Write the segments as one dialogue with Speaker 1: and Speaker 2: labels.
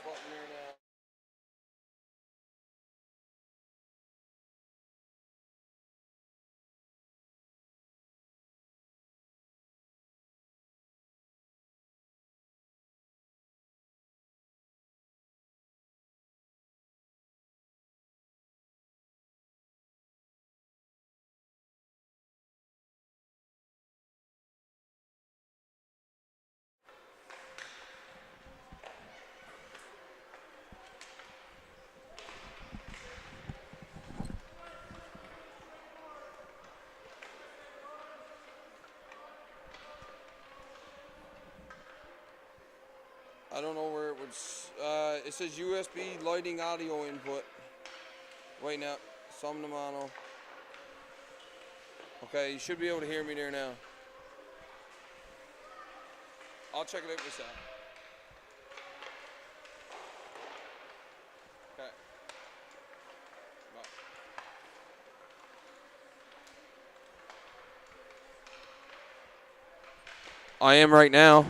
Speaker 1: button here now. I don't know where it was. It says USB lighting audio input. Wait now. Some the mono. Okay, you should be able to hear me there now. I'll check it out myself. Okay. Bye. I am right now. Okay.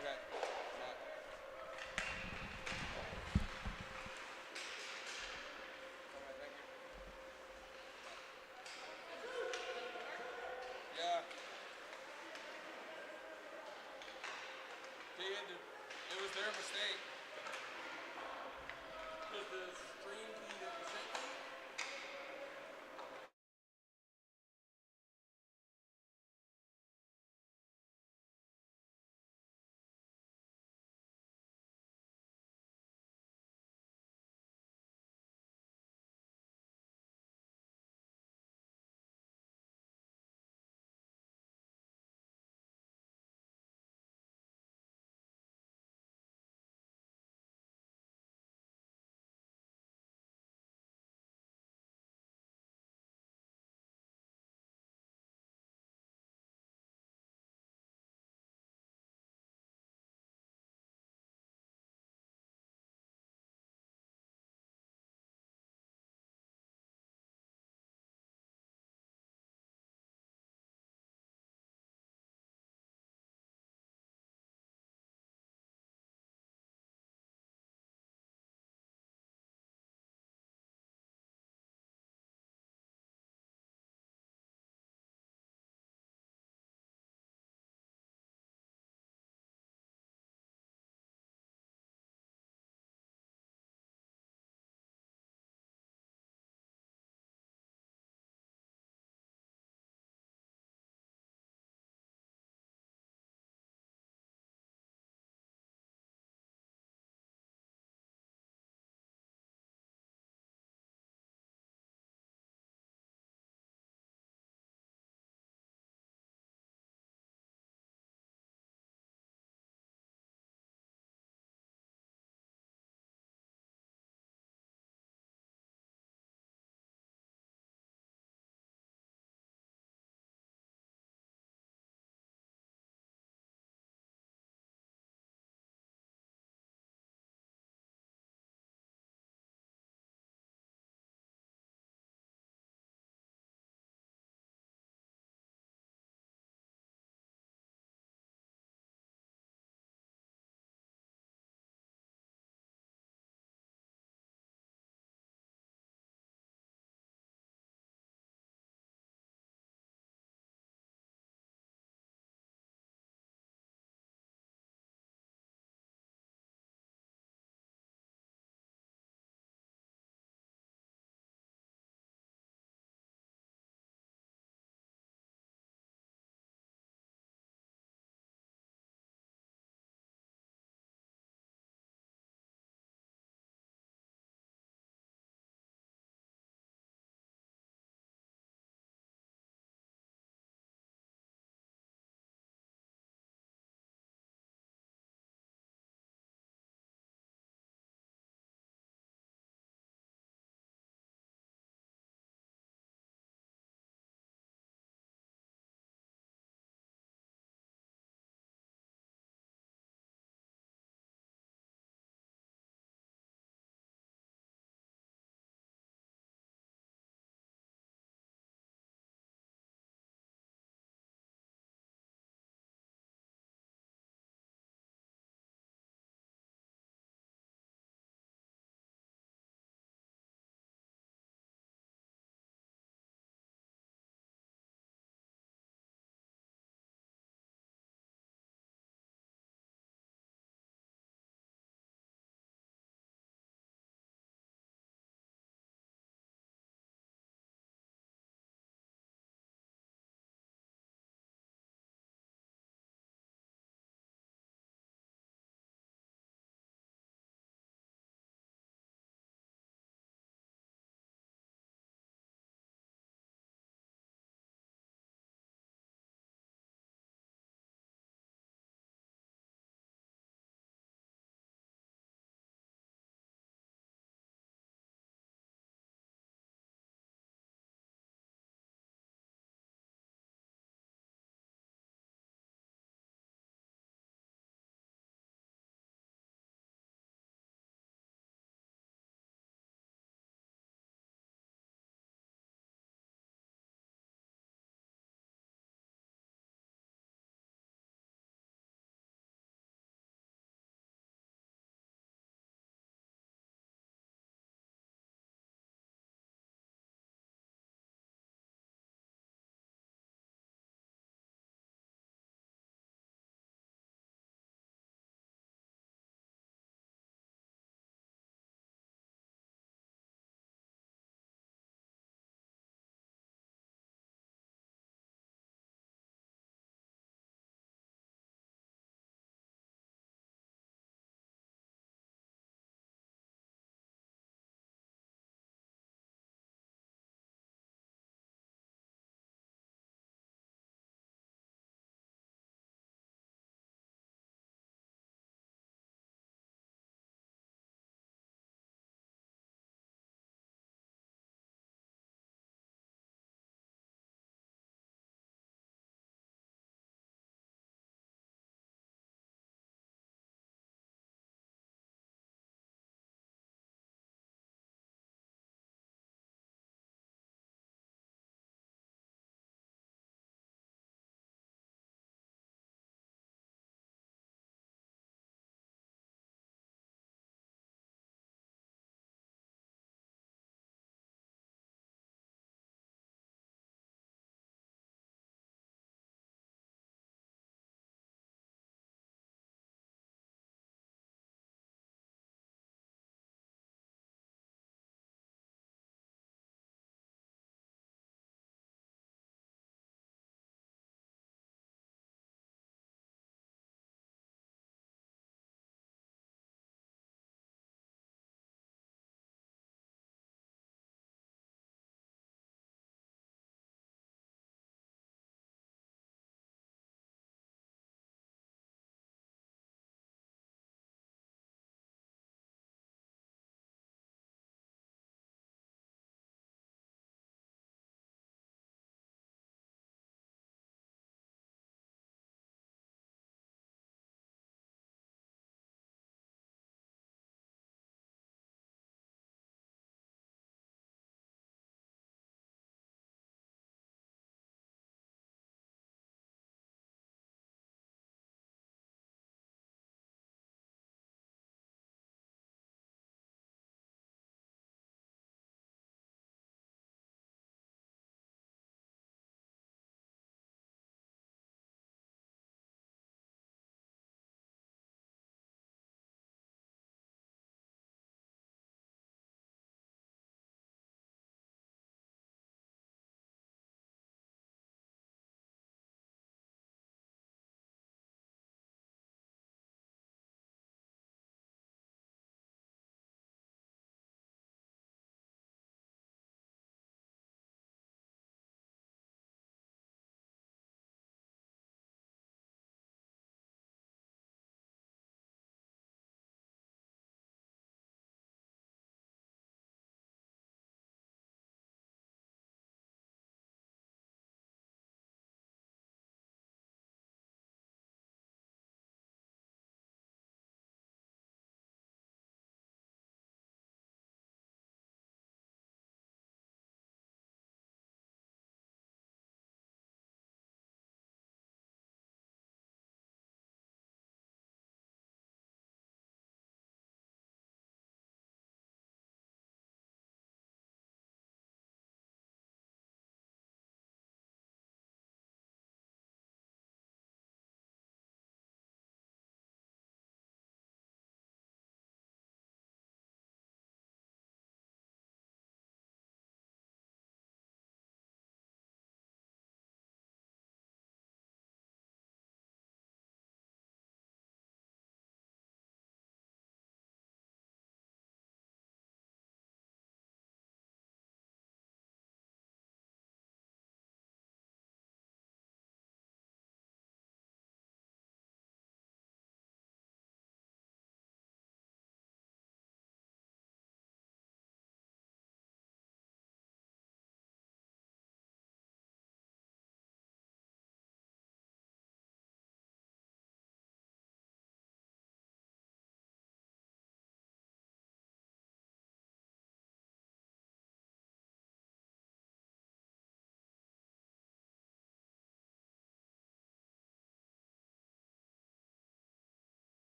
Speaker 1: Bye. Okay, thank you. Yeah. It was their mistake. Because the stream key that was sent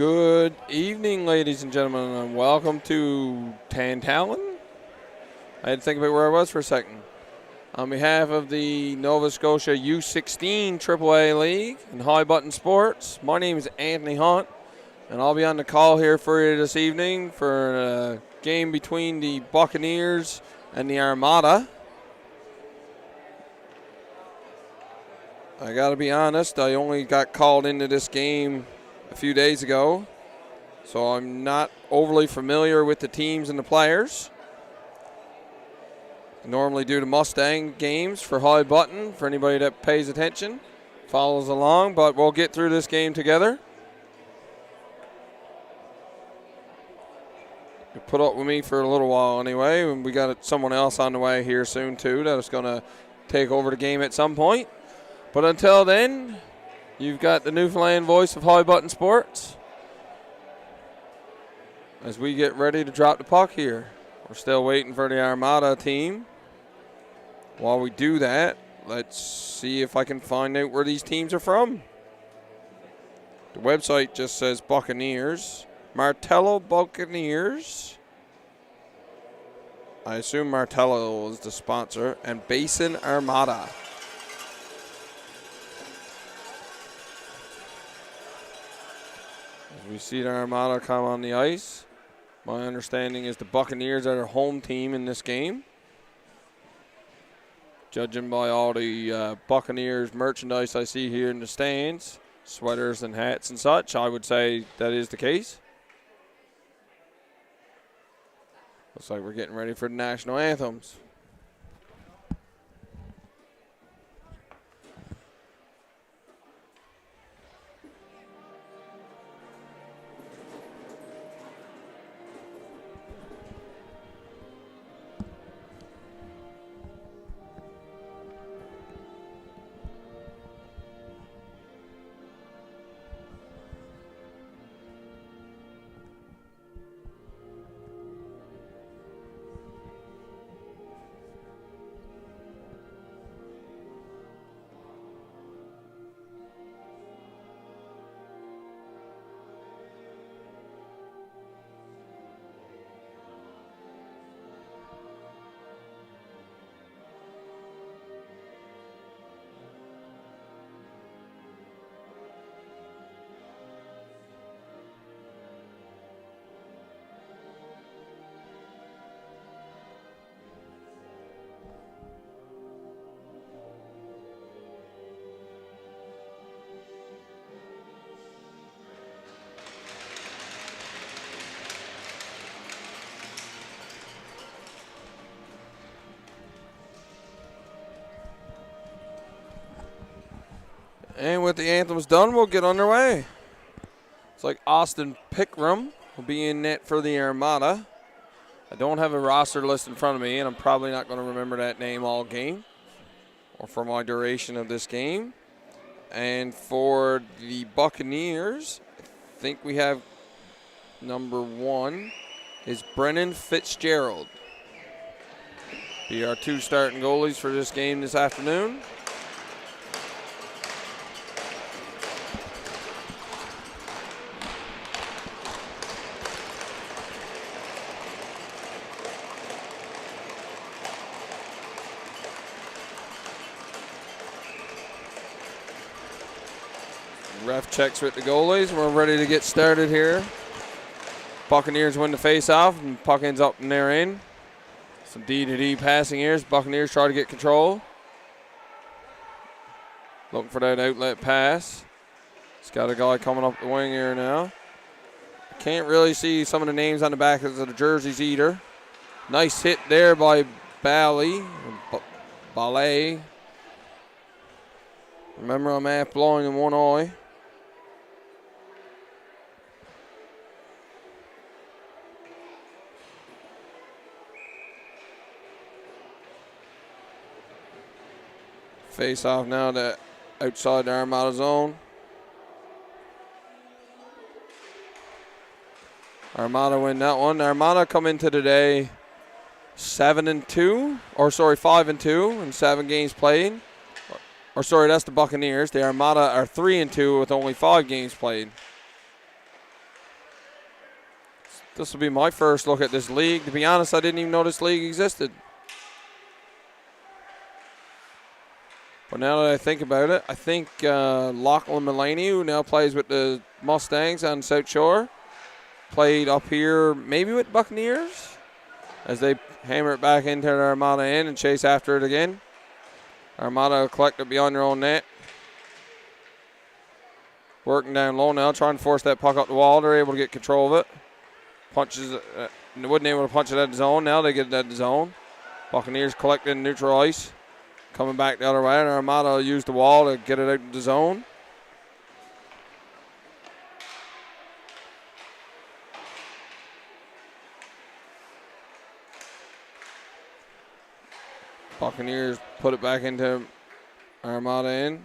Speaker 1: Good evening, ladies and gentlemen, and welcome to Tantallon. I had to think about where I was for a second. On behalf of the Nova Scotia U16 AAA League and High Button Sports, my name is Anthony Hunt, and I'll be on the call here for you this evening for a game between the Buccaneers and the Armada. I gotta be honest, I only got called into this game a few days ago, so I'm not overly familiar with the teams and the players. I normally do the Mustang games for High Button for anybody that pays attention, follows along, but we'll get through this game together. You put up with me for a little while anyway, and we got someone else on the way here soon too that is going to take over the game at some point. But until then, you've got the Newfoundland voice of High Button Sports as we get ready to drop the puck here. We're still waiting for the Armada team. While we do that, let's see if I can find out where these teams are from. The website just says Buccaneers. Martello Buccaneers. I assume Martello is the sponsor. And Basin Armada. We see the Armada come on the ice. My understanding is the Buccaneers are their home team in this game. Judging by all the Buccaneers merchandise I see here in the stands, sweaters and hats and such, I would say that is the case. Looks like we're getting ready for the national anthems. And with the anthems done, we'll get underway. It's like Austin Pickram will be in net for the Armada. I don't have a roster list in front of me, and I'm probably not going to remember that name all game or for my duration of this game. And for the Buccaneers, I think we have number 1 is Brennan Fitzgerald. Be our 2 starting goalies for this game this afternoon. Ref checks with the goalies. We're ready to get started here. Buccaneers win the face-off, and puck ends up in their end. Some D-to-D passing here. Buccaneers try to get control. Looking for that outlet pass. He's got a guy coming up the wing here now. Can't really see some of the names on the back of the jerseys either. Nice hit there by Ballet. Remember, I'm half blind in one eye. Face off now to outside the Armada zone. Armada win that one. Armada come into today 5-2 in 7 games played. Or sorry, that's the Buccaneers. The Armada are 3-2 with only 5 games played. This will be my first look at this league. To be honest, I didn't even know this league existed. But now that I think about it, I think Lachlan Mulaney, who now plays with the Mustangs on South Shore, played up here maybe with Buccaneers as they hammer it back into the Armada end and chase after it again. Armada collect it beyond their own net. Working down low now, trying to force that puck up the wall. They're able to get control of it. Punches, they wasn't able to punch it at the zone. Now they get it at the zone. Buccaneers collected in neutral ice. Coming back the other way, and Armada used the wall to get it out of the zone. Buccaneers put it back into Armada in.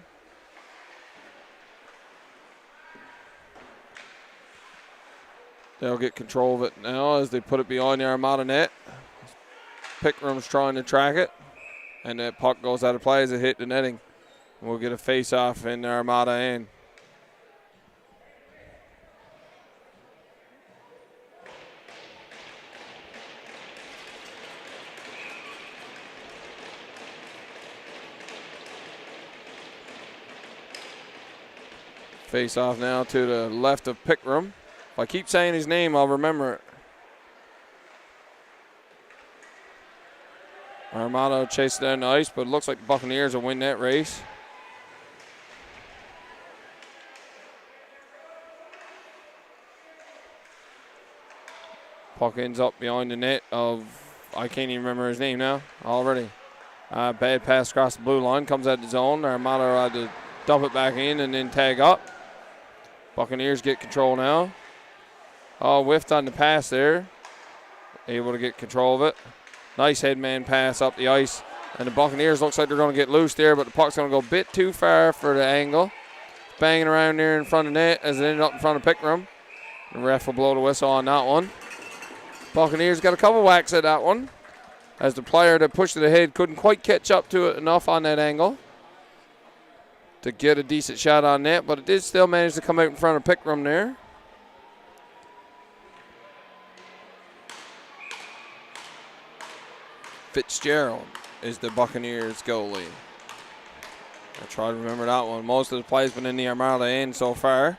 Speaker 1: They'll get control of it now as they put it behind the Armada net. Pickram's trying to track it. And that puck goes out of play as it hit the netting. We'll get a face-off in the Armada end. Face-off now to the left of Pickram. If I keep saying his name, I'll remember it. Armada chased down the ice, but it looks like the Buccaneers will win that race. Puck ends up behind the net of, I can't even remember his name now already. Bad pass across the blue line, comes out the zone. Armada had to dump it back in and then tag up. Buccaneers get control now. Oh, whiffed on the pass there. Able to get control of it. Nice headman pass up the ice. And the Buccaneers looks like they're going to get loose there, but the puck's going to go a bit too far for the angle. Banging around there in front of net as it ended up in front of Pickram. The ref will blow the whistle on that one. Buccaneers got a couple whacks at that one as the player that pushed it ahead couldn't quite catch up to it enough on that angle to get a decent shot on net, but it did still manage to come out in front of Pickram there. Fitzgerald is the Buccaneers goalie. I try to remember that one. Most of the plays been in the Armada end so far.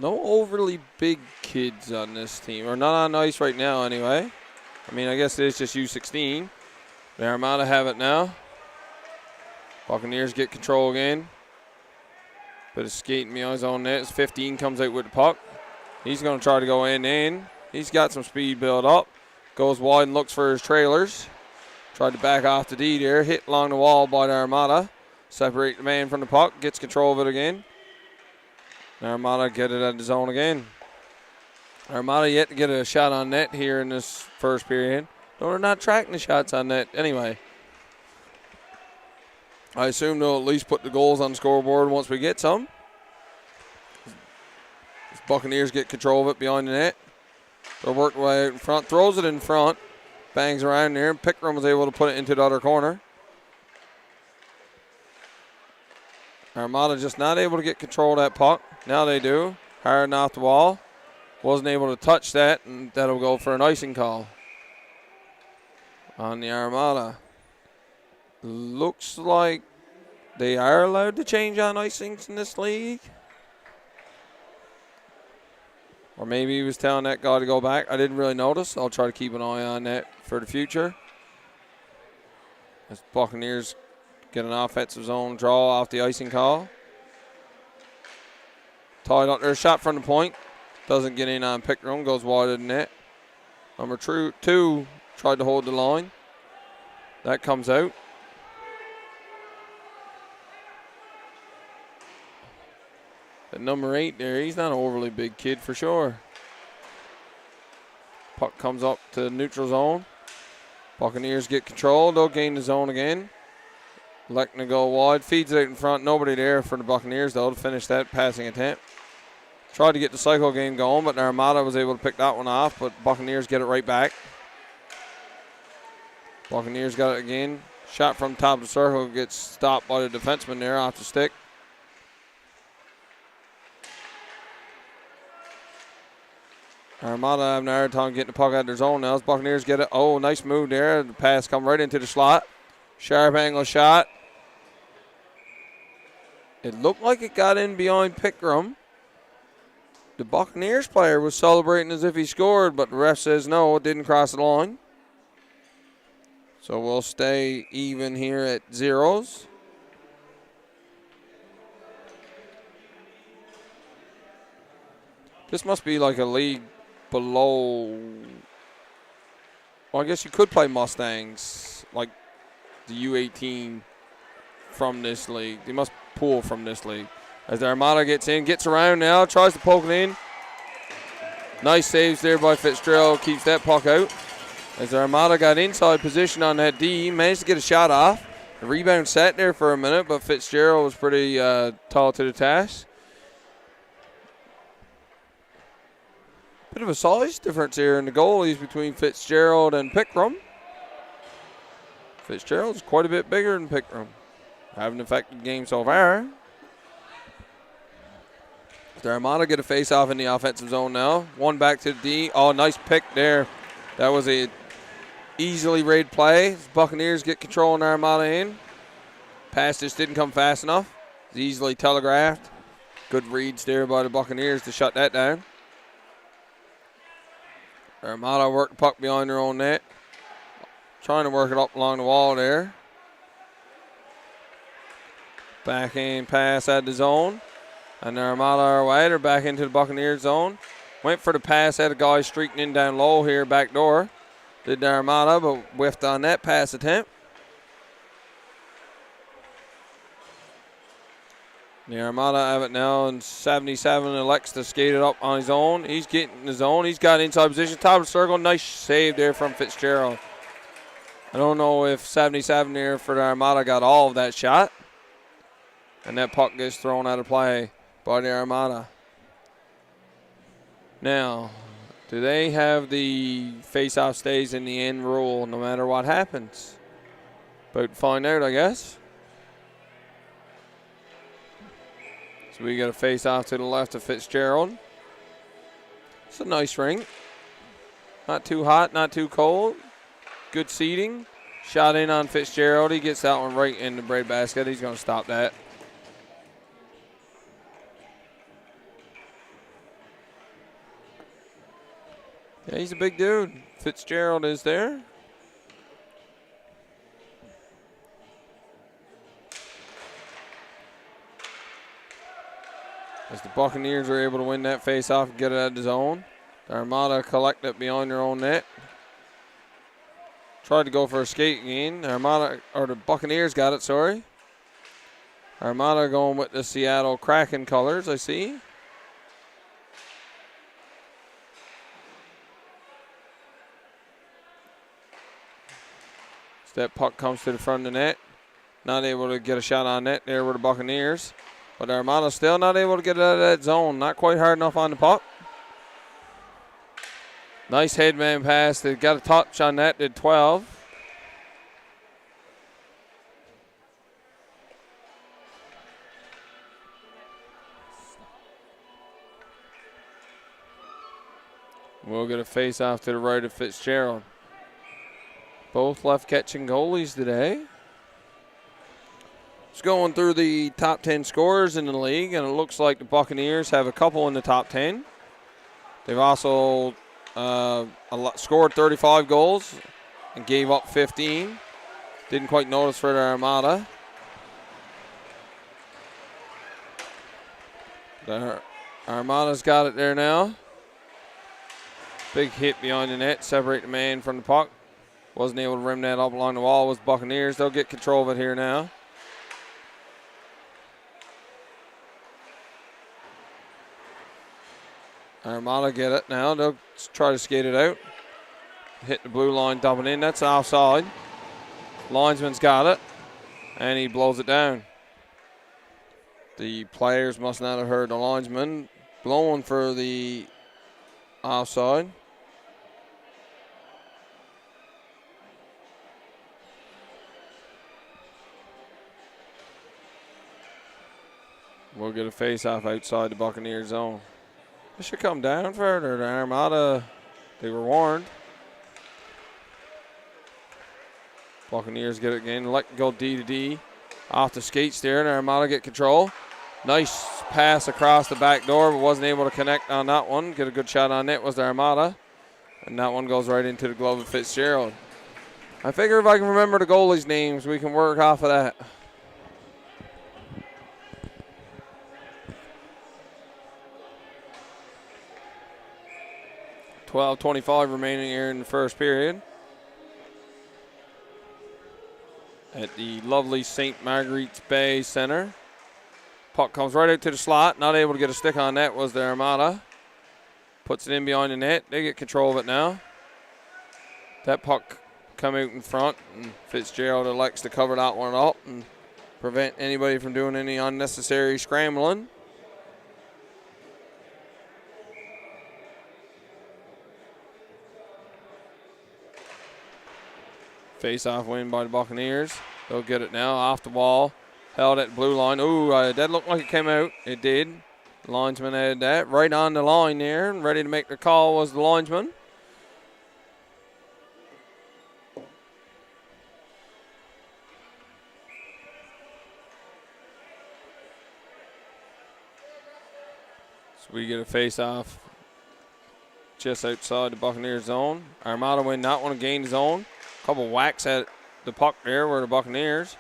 Speaker 1: No overly big kids on this team, or not on ice right now anyway. I mean, I guess it is just U16. The Armada have it now. Buccaneers get control again. Bit of skating behind his own net. 15 comes out with the puck. He's going to try to go in. He's got some speed built up. Goes wide and looks for his trailers. Tried to back off the D there. Hit along the wall by the Armada. Separate the man from the puck. Gets control of it again. Armada get it at the zone again. Armada yet to get a shot on net here in this first period. No, they're not tracking the shots on net anyway. I assume they'll at least put the goals on the scoreboard once we get some. As Buccaneers get control of it behind the net. They'll work their way out in front. Throws it in front. Bangs around there. And Pickram was able to put it into the other corner. Armada just not able to get control of that puck. Now they do. Hard off the wall. Wasn't able to touch that, and that'll go for an icing call on the Armada. Looks like they are allowed to change on icings in this league. Or maybe he was telling that guy to go back. I didn't really notice. I'll try to keep an eye on that for the future. As Buccaneers get an offensive zone draw off the icing call. Tied up there, shot from the point. Doesn't get in on Pickram, goes wide of the net. Number 2 tried to hold the line. That comes out. At number 8 there, he's not an overly big kid for sure. Puck comes up to the neutral zone. Buccaneers get control. They'll gain the zone again. Electing to go wide. Feeds it out in front. Nobody there for the Buccaneers, though, to finish that passing attempt. Tried to get the cycle game going, but the Armada was able to pick that one off, but Buccaneers get it right back. Buccaneers got it again. Shot from top of the circle gets stopped by the defenseman there off the stick. Armada having a hard time getting the puck out of their zone now. As Buccaneers get it. Oh, nice move there. The pass come right into the slot. Sharp angle shot. It looked like it got in behind Pickram. The Buccaneers player was celebrating as if he scored, but the ref says no, it didn't cross the line. So we'll stay even here at zeros. This must be like a league below. Well, I guess you could play Mustangs, like the U18 from this league. They must pull from this league. As the Armada gets in, gets around now, tries to poke it in. Nice saves there by Fitzgerald, keeps that puck out. As the Armada got inside position on that D, he managed to get a shot off. The rebound sat there for a minute, but Fitzgerald was pretty tall to the task. Bit of a size difference here in the goalies between Fitzgerald and Pickram. Fitzgerald's quite a bit bigger than Pickram. Haven't affected the game so far. The Armada get a face-off in the offensive zone now. One back to the D. Oh, nice pick there. That was a easily read play. Buccaneers get control on the Armada in. Pass just didn't come fast enough. It's easily telegraphed. Good reads there by the Buccaneers to shut that down. The Armada work the puck behind their own net. Trying to work it up along the wall there. Backhand pass out of the zone. And the Armada are away. They're back into the Buccaneers zone. Went for the pass. Had a guy streaking in down low here, back door. Did the Armada, but whiffed on that pass attempt. The Armada have it now, and 77 elects to skate it up on his own. He's getting his own. He's got inside position. Top of the circle. Nice save there from Fitzgerald. I don't know if 77 there for the Armada got all of that shot. And that puck gets thrown out of play by the Armada. Now, do they have the face-off stays in the end rule no matter what happens? About to find out, I guess. So we got a face-off to the left of Fitzgerald. It's a nice rink. Not too hot, not too cold. Good seating. Shot in on Fitzgerald. He gets that one right in the breadbasket. He's going to stop that. Yeah, he's a big dude. Fitzgerald is there. As the Buccaneers are able to win that face-off and get it out of the zone. The Armada collect it behind their own net. Tried to go for a skate again. The Buccaneers got it, sorry. Armada going with the Seattle Kraken colors, I see. That puck comes to the front of the net. Not able to get a shot on net there with the Buccaneers. But Armada still not able to get it out of that zone. Not quite hard enough on the puck. Nice headman pass. They got a touch on that. Did 12. We'll get a face off to the right of Fitzgerald. Both left catching goalies today. Just going through the top 10 scorers in the league, and it looks like the Buccaneers have a couple in the top 10. They've also scored 35 goals and gave up 15. Didn't quite notice for the Armada. The Armada's got it there now. Big hit behind the net, separate the man from the puck. Wasn't able to rim that up along the wall with Buccaneers. They'll get control of it here now. Armada get it now. They'll try to skate it out. Hit the blue line, dumping in. That's offside. Linesman's got it, and he blows it down. The players must not have heard the linesman blowing for the offside. We'll get a face-off outside the Buccaneers zone. This should come down further. The Armada, they were warned. Buccaneers get it again. Let go D to D. Off the skates there, and Armada get control. Nice pass across the back door, but wasn't able to connect on that one. Get a good shot on net was the Armada. And that one goes right into the glove of Fitzgerald. I figure if I can remember the goalies' names, we can work off of that. $12:25 remaining here in the first period. At the lovely St. Margaret's Bay Center. Puck comes right out to the slot. Not able to get a stick on net was the Armada. Puts it in behind the net. They get control of it now. That puck come out in front, and Fitzgerald elects to cover that one up and prevent anybody from doing any unnecessary scrambling. Face-off win by the Buccaneers. They'll get it now off the wall. Held at the blue line. Ooh, that looked like it came out. It did. The linesman had that. Right on the line there. And ready to make the call was the linesman. So we get a face-off just outside the Buccaneers zone. Armada win that one, gain the zone. Couple whacks at the puck there were the Buccaneers.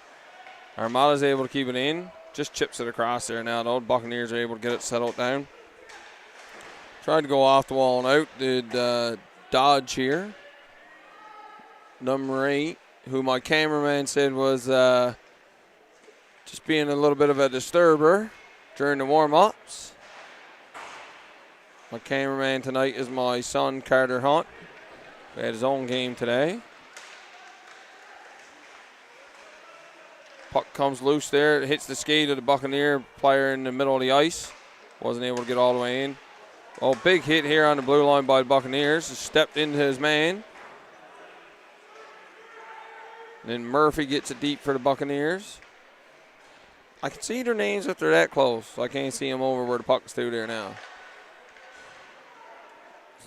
Speaker 1: Armada's able to keep it in. Just chips it across there now, though. The Buccaneers are able to get it settled down. Tried to go off the wall and out. Did Dodge here. Number 8, who my cameraman said was just being a little bit of a disturber during the warm-ups. My cameraman tonight is my son, Carter Hunt. He had his own game today. Puck comes loose there. It hits the skate of the Buccaneer player in the middle of the ice. Wasn't able to get all the way in. Oh, big hit here on the blue line by the Buccaneers. Stepped into his man. And then Murphy gets it deep for the Buccaneers. I can see their names if they're that close. I can't see them over where the puck's to there now.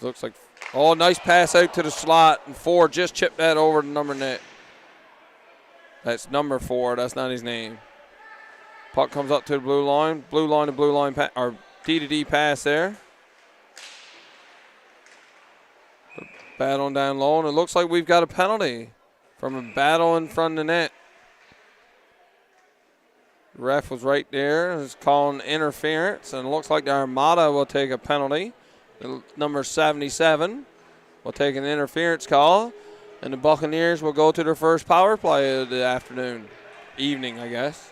Speaker 1: Looks like, oh, nice pass out to the slot. And 4 just chipped that over the number net. That's number 4. That's not his name. Puck comes up to the blue line. Blue line to blue line, or D to D pass there. Battling down low, and it looks like we've got a penalty from a battle in front of the net. The ref was right there. He's calling interference, and it looks like the Armada will take a penalty. Number 77 will take an interference call. And the Buccaneers will go to their first power play of the evening, I guess.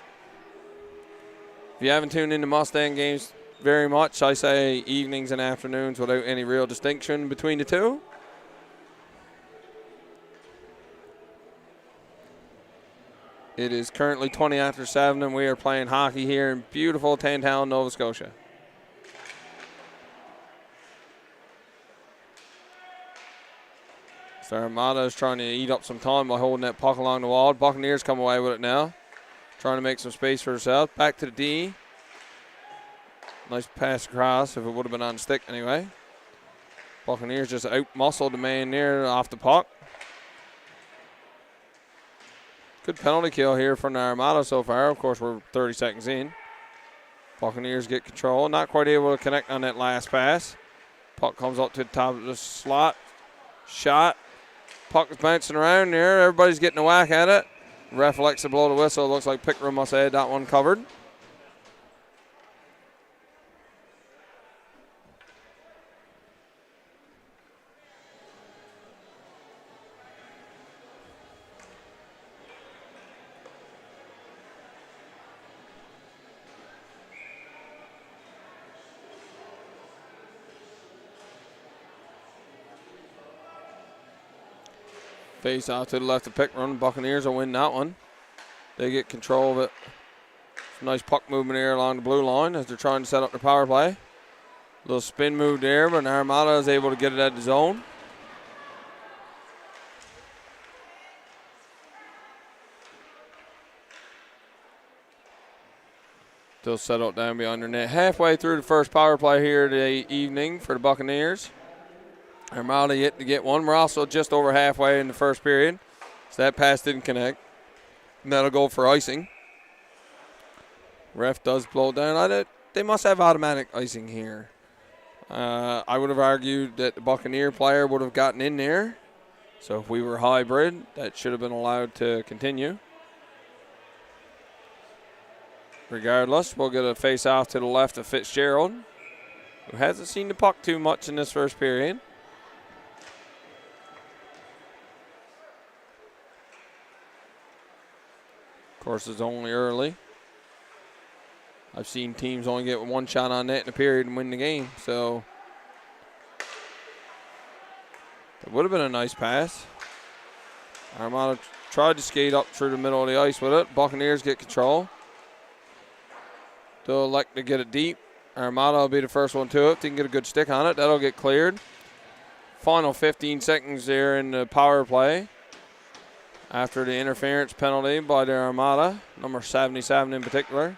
Speaker 1: If you haven't tuned into Mustang games very much, I say evenings and afternoons without any real distinction between the two. It is currently 20 after 7, and we are playing hockey here in beautiful Tantown, Nova Scotia. So Armada is trying to eat up some time by holding that puck along the wall. Buccaneers come away with it now. Trying to make some space for herself. Back to the D. Nice pass across, if it would have been on the stick anyway. Buccaneers just out-muscled the man there off the puck. Good penalty kill here from the Armada so far. Of course, we're 30 seconds in. Buccaneers get control. Not quite able to connect on that last pass. Puck comes up to the top of the slot. Shot. Puck is bouncing around there. Everybody's getting a whack at it. Ref elects to blow the whistle. Looks like Pickram must have had that one covered. Face off to the left of Pickram. Buccaneers will win that one. They get control of it. Some nice puck movement here along the blue line as they're trying to set up the power play. Little spin move there, but Armada is able to get it at the zone. Still settled down behind their net. Halfway through the first power play here today evening for the Buccaneers. Armada yet to get one. We're also just over halfway in the first period. So that pass didn't connect. And that'll go for icing. Ref does blow down. They must have automatic icing here. I would have argued that the Buccaneer player would have gotten in there. So if we were hybrid, that should have been allowed to continue. Regardless, we'll get a face-off to the left of Fitzgerald, who hasn't seen the puck too much in this first period. Of course, it's only early. I've seen teams only get one shot on net in a period and win the game, so it would have been a nice pass. Armada tried to skate up through the middle of the ice with it. Buccaneers get control. They'll elect to get it deep. Armada will be the first one to it. They can get a good stick on it. That'll get cleared. Final 15 seconds there in the power play after the interference penalty by the Armada, number 77 in particular.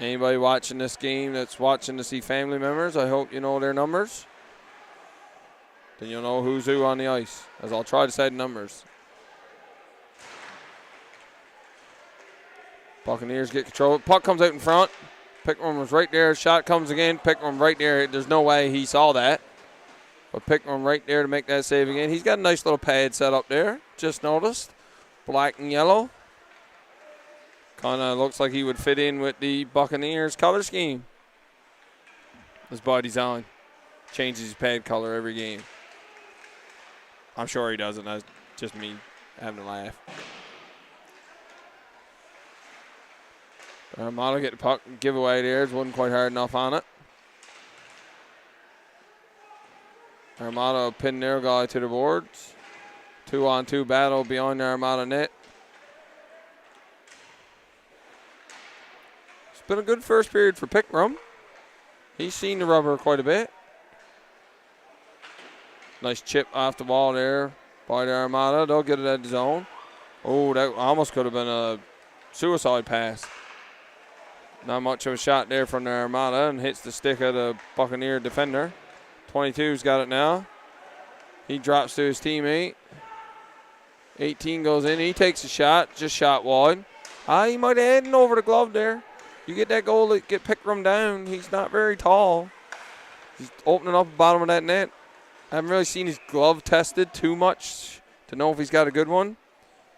Speaker 1: Anybody watching this game that's watching to see family members, I hope you know their numbers. Then you'll know who's who on the ice, as I'll try to say the numbers. Buccaneers get control. Puck comes out in front. Pickram was right there. Shot comes again. Pickram right there. There's no way he saw that. But Pickram right there to make that save again. He's got a nice little pad set up there. Just noticed. Black and yellow. Kind of looks like he would fit in with the Buccaneers color scheme. It's by design. Changes his pad color every game. I'm sure he doesn't. That's just me having a laugh. Armada get the puck giveaway there. It wasn't quite hard enough on it. Armada will pin their guy to the boards. 2-on-2 battle beyond the Armada net. It's been a good first period for Pickram. He's seen the rubber quite a bit. Nice chip off the ball there by the Armada. They'll get it at the zone. Oh, that almost could have been a suicide pass. Not much of a shot there from the Armada, and hits the stick of the Buccaneer defender. 22's got it now. He drops to his teammate. 18 goes in. He takes a shot, just shot wide. He might have headed over the glove there. You get that goal, get Pickram down. He's not very tall. He's opening up the bottom of that net. I haven't really seen his glove tested too much to know if he's got a good one.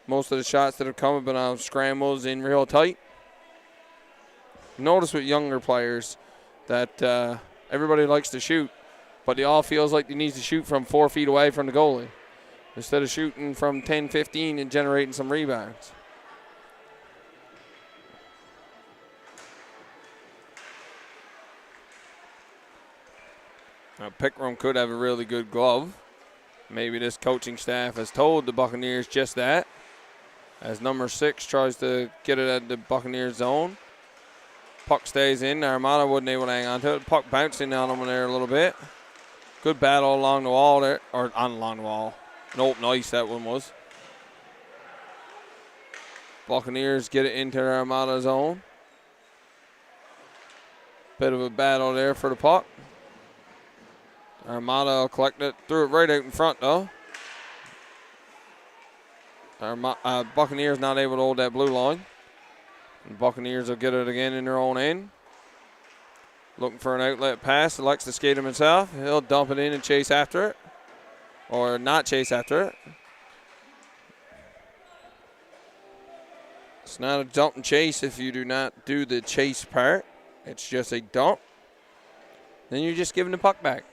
Speaker 1: Most of the shots that have come have been on scrambles in real tight. Notice with younger players that everybody likes to shoot, but they all feels like they need to shoot from 4 feet away from the goalie instead of shooting from 10, 15 and generating some rebounds. Now, Pickram could have a really good glove. Maybe this coaching staff has told the Buccaneers just that, as number 6 tries to get it at the Buccaneers zone. Puck stays in. Armada wasn't able to hang on to it. Puck bouncing on him there a little bit. Good battle along the wall there, or on along the wall. An open ice that one was. Buccaneers get it into the Armada zone. Bit of a battle there for the puck. Armada will collect it. Threw it right out in front though. Buccaneers not able to hold that blue line. And Buccaneers will get it again in their own end. Looking for an outlet pass. Likes to skate him himself. He'll dump it in and chase after it. Or not chase after it. It's not a dump and chase if you do not do the chase part. It's just a dump. Then you're just giving the puck back.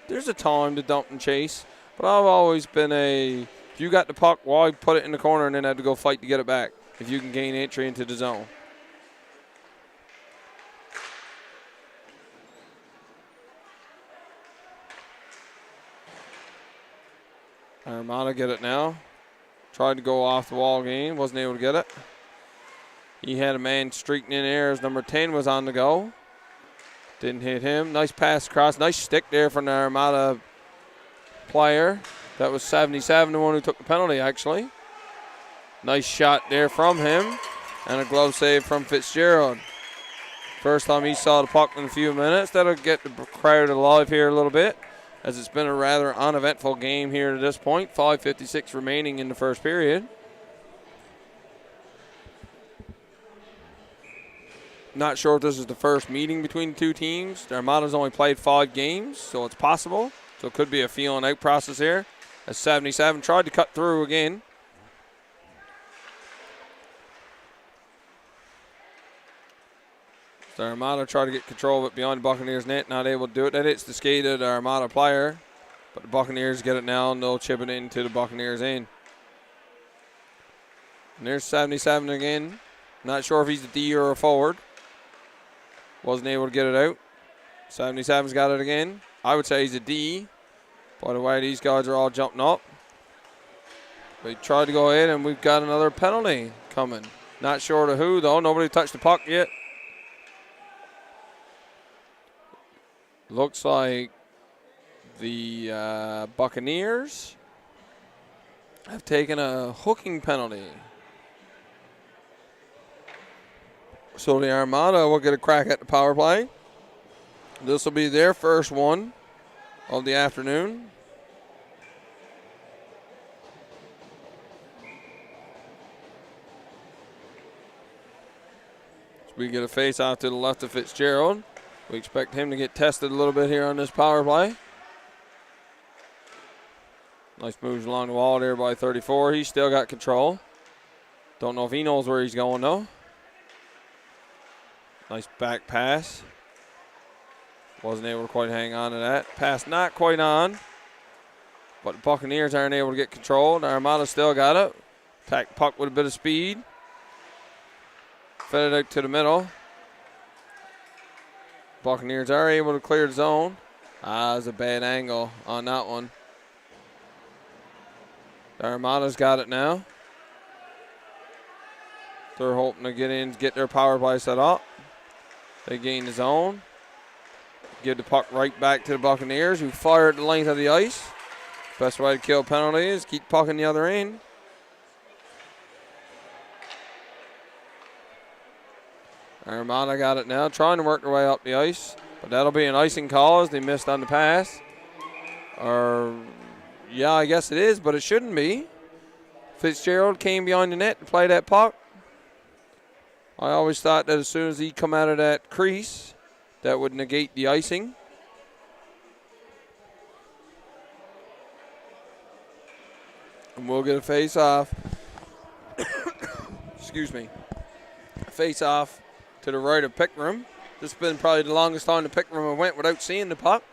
Speaker 1: There's a time to dump and chase. But I've always been if you got the puck, why put it in the corner and then have to go fight to get it back if you can gain entry into the zone? Armada get it now. Tried to go off the wall again, wasn't able to get it. He had a man streaking in there as number 10 was on the go. Didn't hit him. Nice pass across. Nice stick there from the Armada player. That was 77, the one who took the penalty, actually. Nice shot there from him. And a glove save from Fitzgerald. First time he saw the puck in a few minutes. That'll get the crowd alive here a little bit, as it's been a rather uneventful game here to this point. 5:56 remaining in the first period. Not sure if this is the first meeting between the two teams. The Armada's only played 5 games, so it's possible. So it could be a feeling out process here. As 77 tried to cut through again. The Armada tried to get control of it beyond the Buccaneers' net, not able to do it. That hits the skate of the Armada player, but the Buccaneers get it now, and they'll chip it into the Buccaneers' end. And there's 77 again. Not sure if he's a D or a forward. Wasn't able to get it out. 77's got it again. I would say he's a D. By the way, these guys are all jumping up. We tried to go ahead, and we've got another penalty coming. Not sure to who, though. Nobody touched the puck yet. Looks like the Buccaneers have taken a hooking penalty. So the Armada will get a crack at the power play. This will be their first one of the afternoon. So we get a face off to the left of Fitzgerald. We expect him to get tested a little bit here on this power play. Nice moves along the wall there by 34. He's still got control. Don't know if he knows where he's going, though. Nice back pass. Wasn't able to quite hang on to that. Pass not quite on. But the Buccaneers aren't able to get control. The Armada still got it. Attack the puck with a bit of speed. Fed it out to the middle. Buccaneers are able to clear the zone. That's a bad angle on that one. The Armada's got it now. They're hoping to get in, get their power play set up. They gain the zone. Give the puck right back to the Buccaneers, who fire at the length of the ice. Best way to kill a penalty is keep puck in the other end. Armada got it now, trying to work their way up the ice. But that'll be an icing call as they missed on the pass. Yeah, I guess it is, but it shouldn't be. Fitzgerald came behind the net to play that puck. I always thought that as soon as he come out of that crease, that would negate the icing. And we'll get a face-off. Excuse me. Face-off to the right of Pickram. This has been probably the longest time the Pickram went without seeing the puck.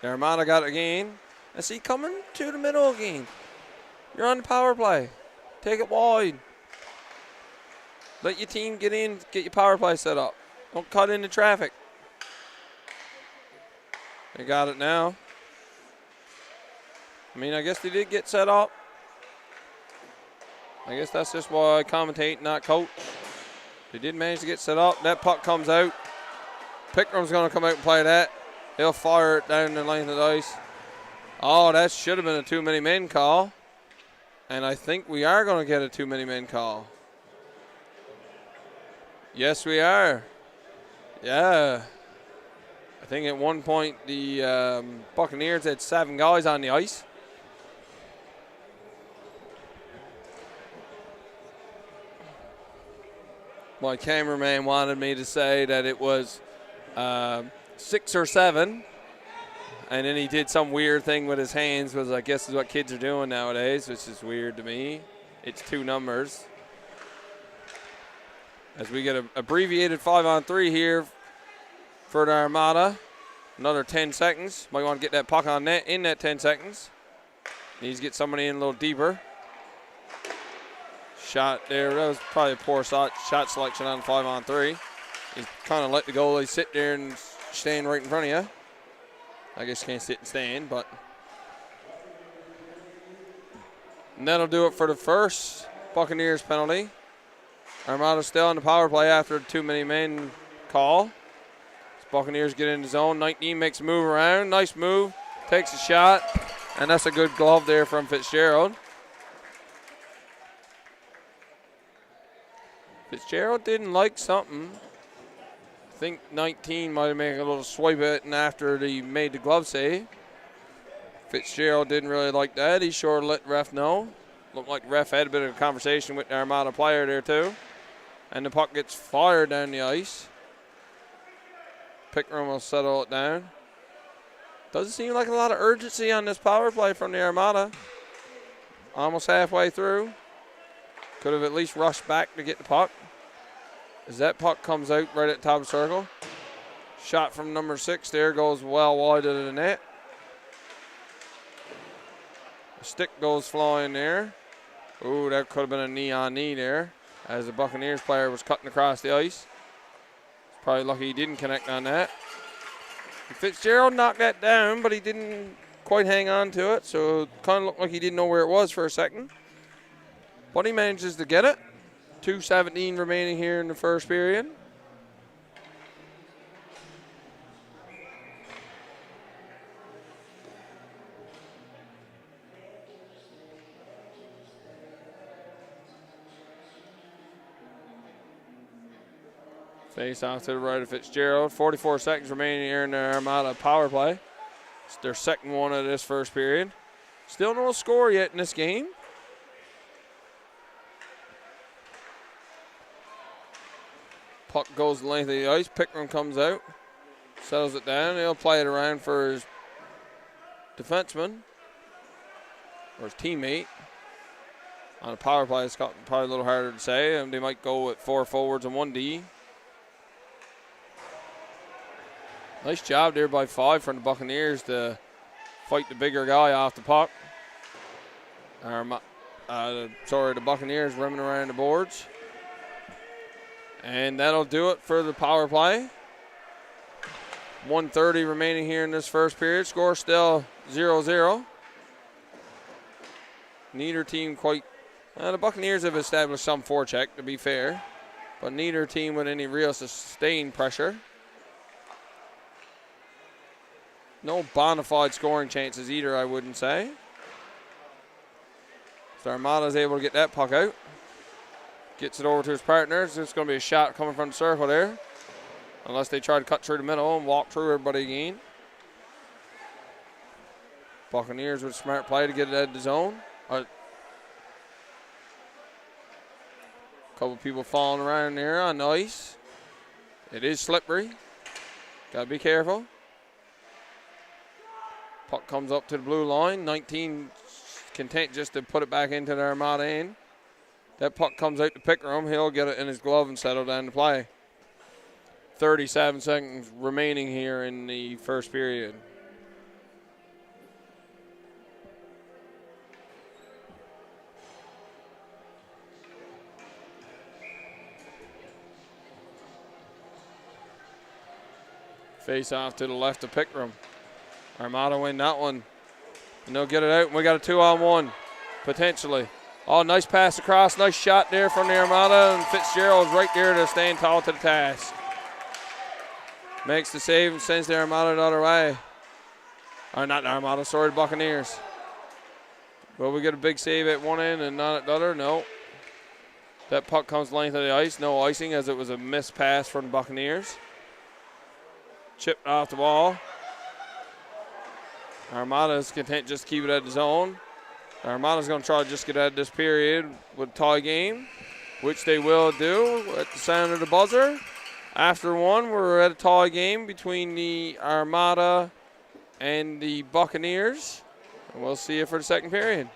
Speaker 1: The Armada got it again. I see coming to the middle again. You're on the power play. Take it wide. Let your team get in, get your power play set up. Don't cut into traffic. They got it now. I mean, I guess they did get set up. I guess that's just why I commentate, not coach. They did manage to get set up. That puck comes out. Pickram's going to come out and play that. He'll fire it down the length of the ice. Oh, that should have been a too many men call. And I think we are going to get a too many men call. Yes, we are. Yeah. I think at one point the Buccaneers had 7 guys on the ice. My cameraman wanted me to say that it was 6 or 7. And then he did some weird thing with his hands, which I guess is what kids are doing nowadays, which is weird to me. It's 2 numbers. As we get an abbreviated 5-on-3 here for the Armada. Another 10 seconds. Might want to get that puck on net in that 10 seconds. Needs to get somebody in a little deeper. Shot there. That was probably a poor shot selection on 5-on-3. He's kind of let the goalie sit there and stand right in front of you. I guess you can't sit and stand, but. And that'll do it for the first Buccaneers penalty. Armada still on the power play after a too many men call. As Buccaneers get in the zone. 19 makes a move around. Nice move. Takes a shot. And that's a good glove there from Fitzgerald. Fitzgerald didn't like something. I think 19 might have made a little swipe at it, and after he made the glove save. Fitzgerald didn't really like that. He sure let ref know. Looked like ref had a bit of a conversation with the Armada player there too. And the puck gets fired down the ice. Pickram will settle it down. Doesn't seem like a lot of urgency on this power play from the Armada. Almost halfway through. Could have at least rushed back to get the puck. As that puck comes out right at the top of the circle. Shot from number 6 there goes well wide of the net. The stick goes flying there. Ooh, that could have been a knee-on-knee there as the Buccaneers player was cutting across the ice. Probably lucky he didn't connect on that. Fitzgerald knocked that down, but he didn't quite hang on to it, so it kind of looked like he didn't know where it was for a second. But he manages to get it. 2:17 remaining here in the first period. Face off to the right of Fitzgerald. 44 seconds remaining here in the Armada power play. It's their second one of this first period. Still no score yet in this game. Puck goes the length of the ice. Pickram comes out. Settles it down. He'll play it around for his defenseman. Or his teammate. On a power play, it's probably a little harder to say. And they might go with 4 forwards and 1 D. Nice job there by 5 from the Buccaneers to fight the bigger guy off the puck. The Buccaneers rimming around the boards. And that'll do it for the power play. 1:30 remaining here in this first period. Score still 0-0. Neither team quite... the Buccaneers have established some forecheck, to be fair. But neither team with any real sustained pressure. No bona fide scoring chances either, I wouldn't say. So Armada's able to get that puck out. Gets it over to his partners. It's going to be a shot coming from the circle there. Unless they try to cut through the middle and walk through everybody again. Buccaneers with smart play to get it out of the zone. A couple people falling around there on the ice. It is slippery. Got to be careful. Puck comes up to the blue line. 19 content just to put it back into the Armada end. That puck comes out to Pickram. He'll get it in his glove and settle down to play. 37 seconds remaining here in the first period. Face off to the left of Pickram. Armada win that one. And they'll get it out. And we got a 2-on-1, potentially. Oh, nice pass across. Nice shot there from the Armada. And Fitzgerald's right there to stand tall to the task. Makes the save and sends the Armada the other way. Or not the Armada, sorry, the Buccaneers. Will we get a big save at one end and not at the other? No. That puck comes length of the ice. No icing as it was a missed pass from the Buccaneers. Chipped off the ball. Armada's content just to keep it at the zone. Armada's going to try to just get out of this period with a tie game, which they will do at the sound of the buzzer. After one, we're at a tie game between the Armada and the Buccaneers. And we'll see you for the second period.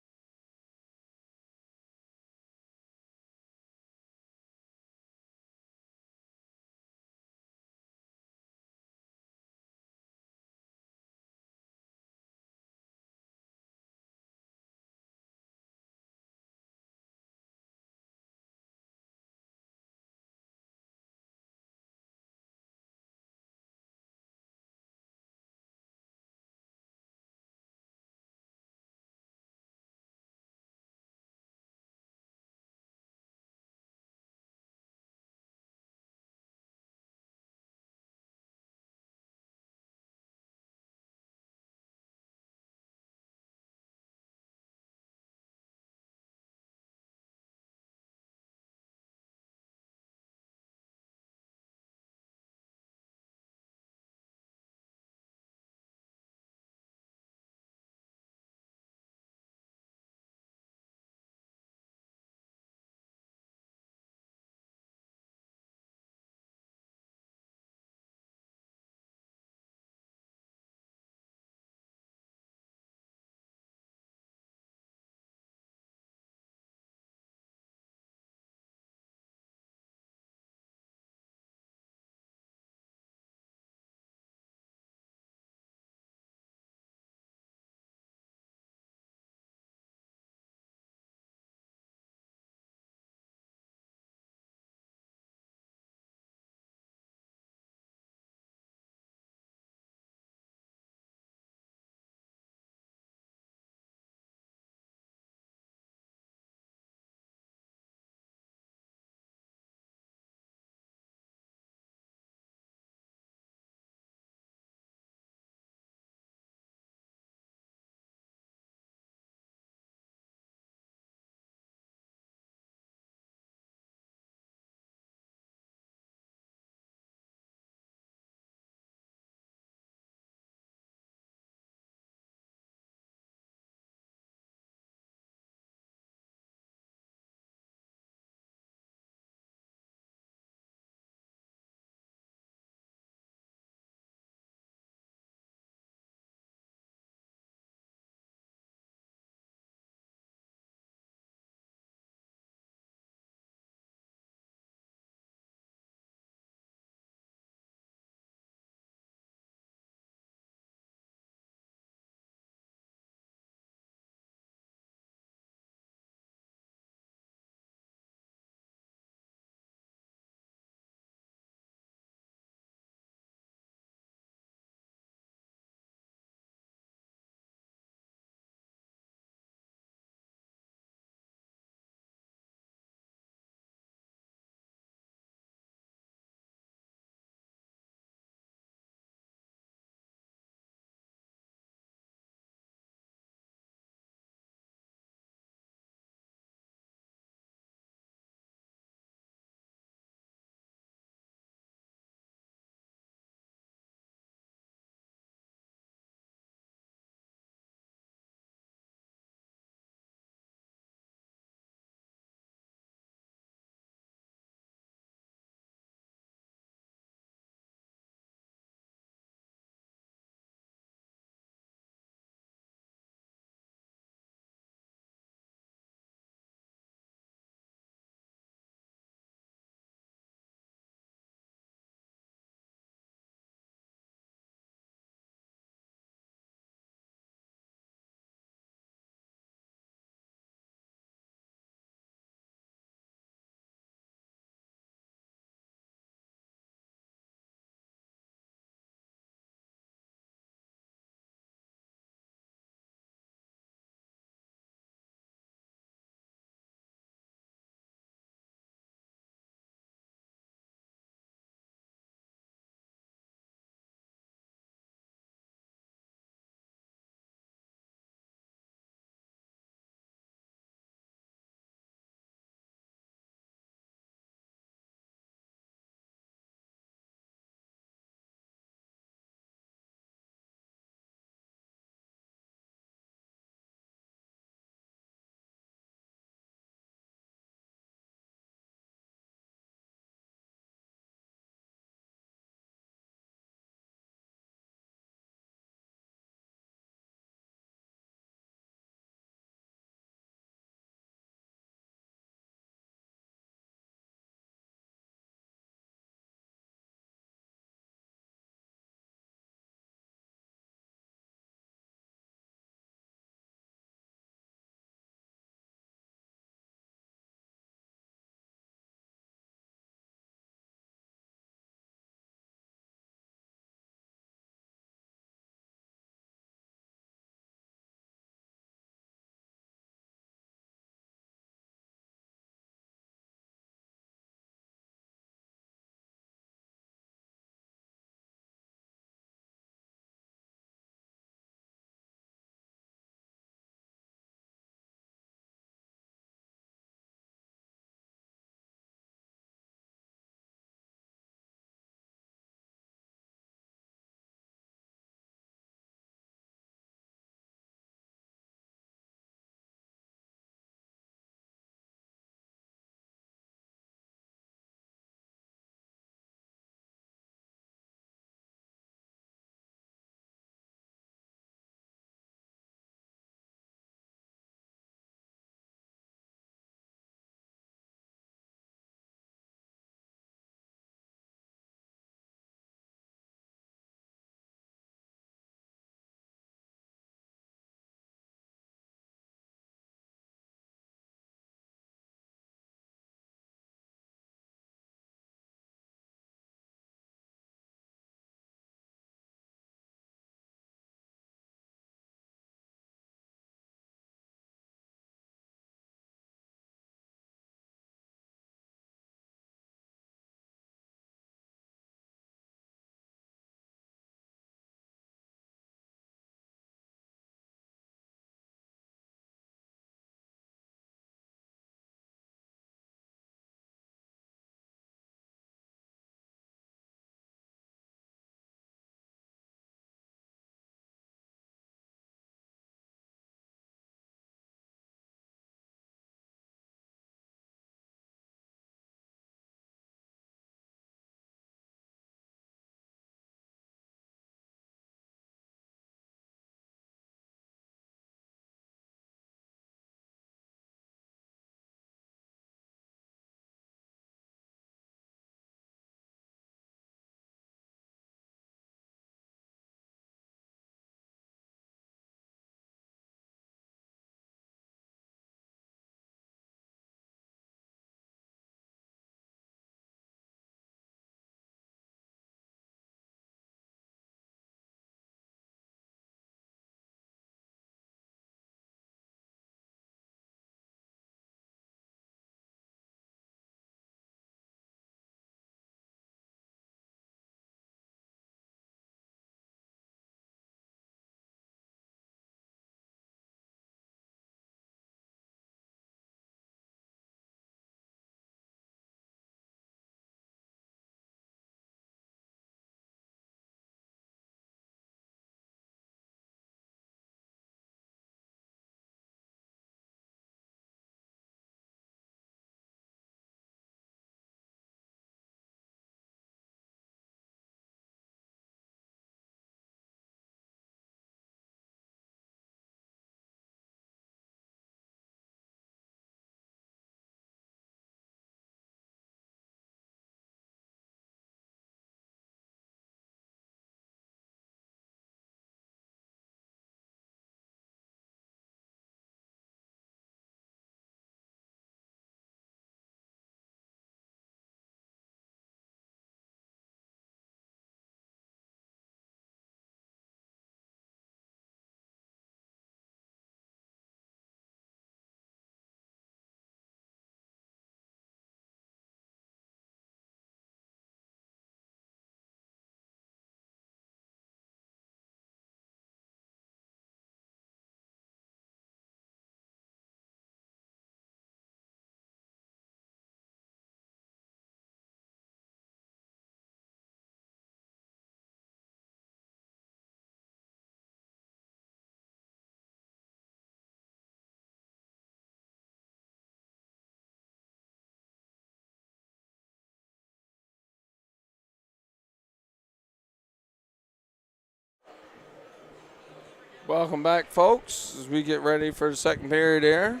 Speaker 1: Welcome back, folks, as we get ready for the second period here.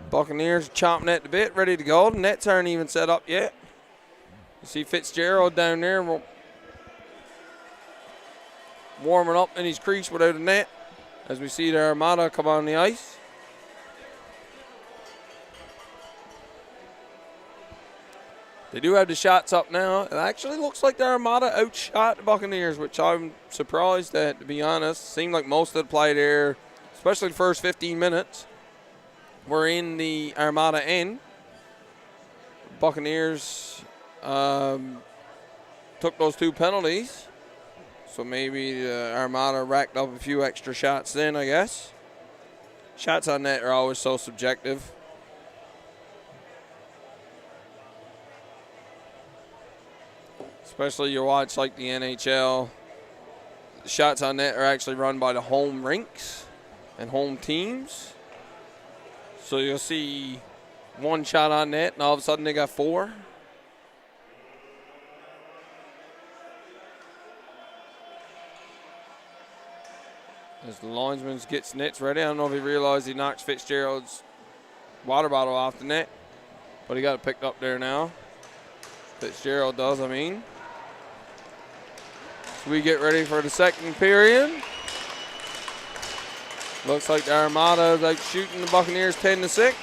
Speaker 1: Buccaneers chomping at the bit, ready to go. The nets aren't even set up yet. You see Fitzgerald down there warming up in his crease without a net as we see the Armada come on the ice. They do have the shots up now. It actually looks like the Armada outshot the Buccaneers, which I'm surprised at, to be honest. Seemed like most of the play there, especially the first 15 minutes, were in the Armada end. Buccaneers took those 2 penalties, so maybe the Armada racked up a few extra shots then, I guess. Shots on net are always so subjective. Especially you watch like the NHL. The shots on net are actually run by the home rinks and home teams. So you'll see 1 shot on net and all of a sudden they got 4. As the linesman gets nets ready, I don't know if he realized he knocked Fitzgerald's water bottle off the net, but he got it picked up there now. Fitzgerald does, I mean. So we get ready for the second period. Looks like the Armada is like shooting the Buccaneers 10-6.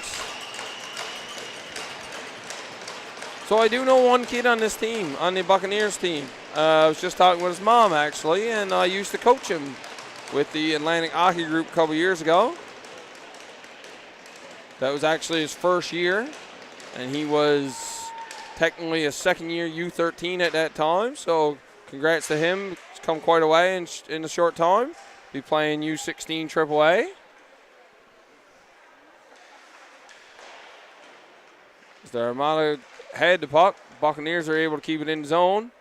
Speaker 1: So I do know one kid on this team, on the Buccaneers team. I was just talking with his mom, actually, and I used to coach him with the Atlantic Hockey Group a couple years ago. That was actually his first year, and he was technically a second-year U13 at that time, so congrats to him. He's come quite a way in a short time. Be playing U16 AAA. As the Armada had the puck, Buccaneers are able to keep it in the zone.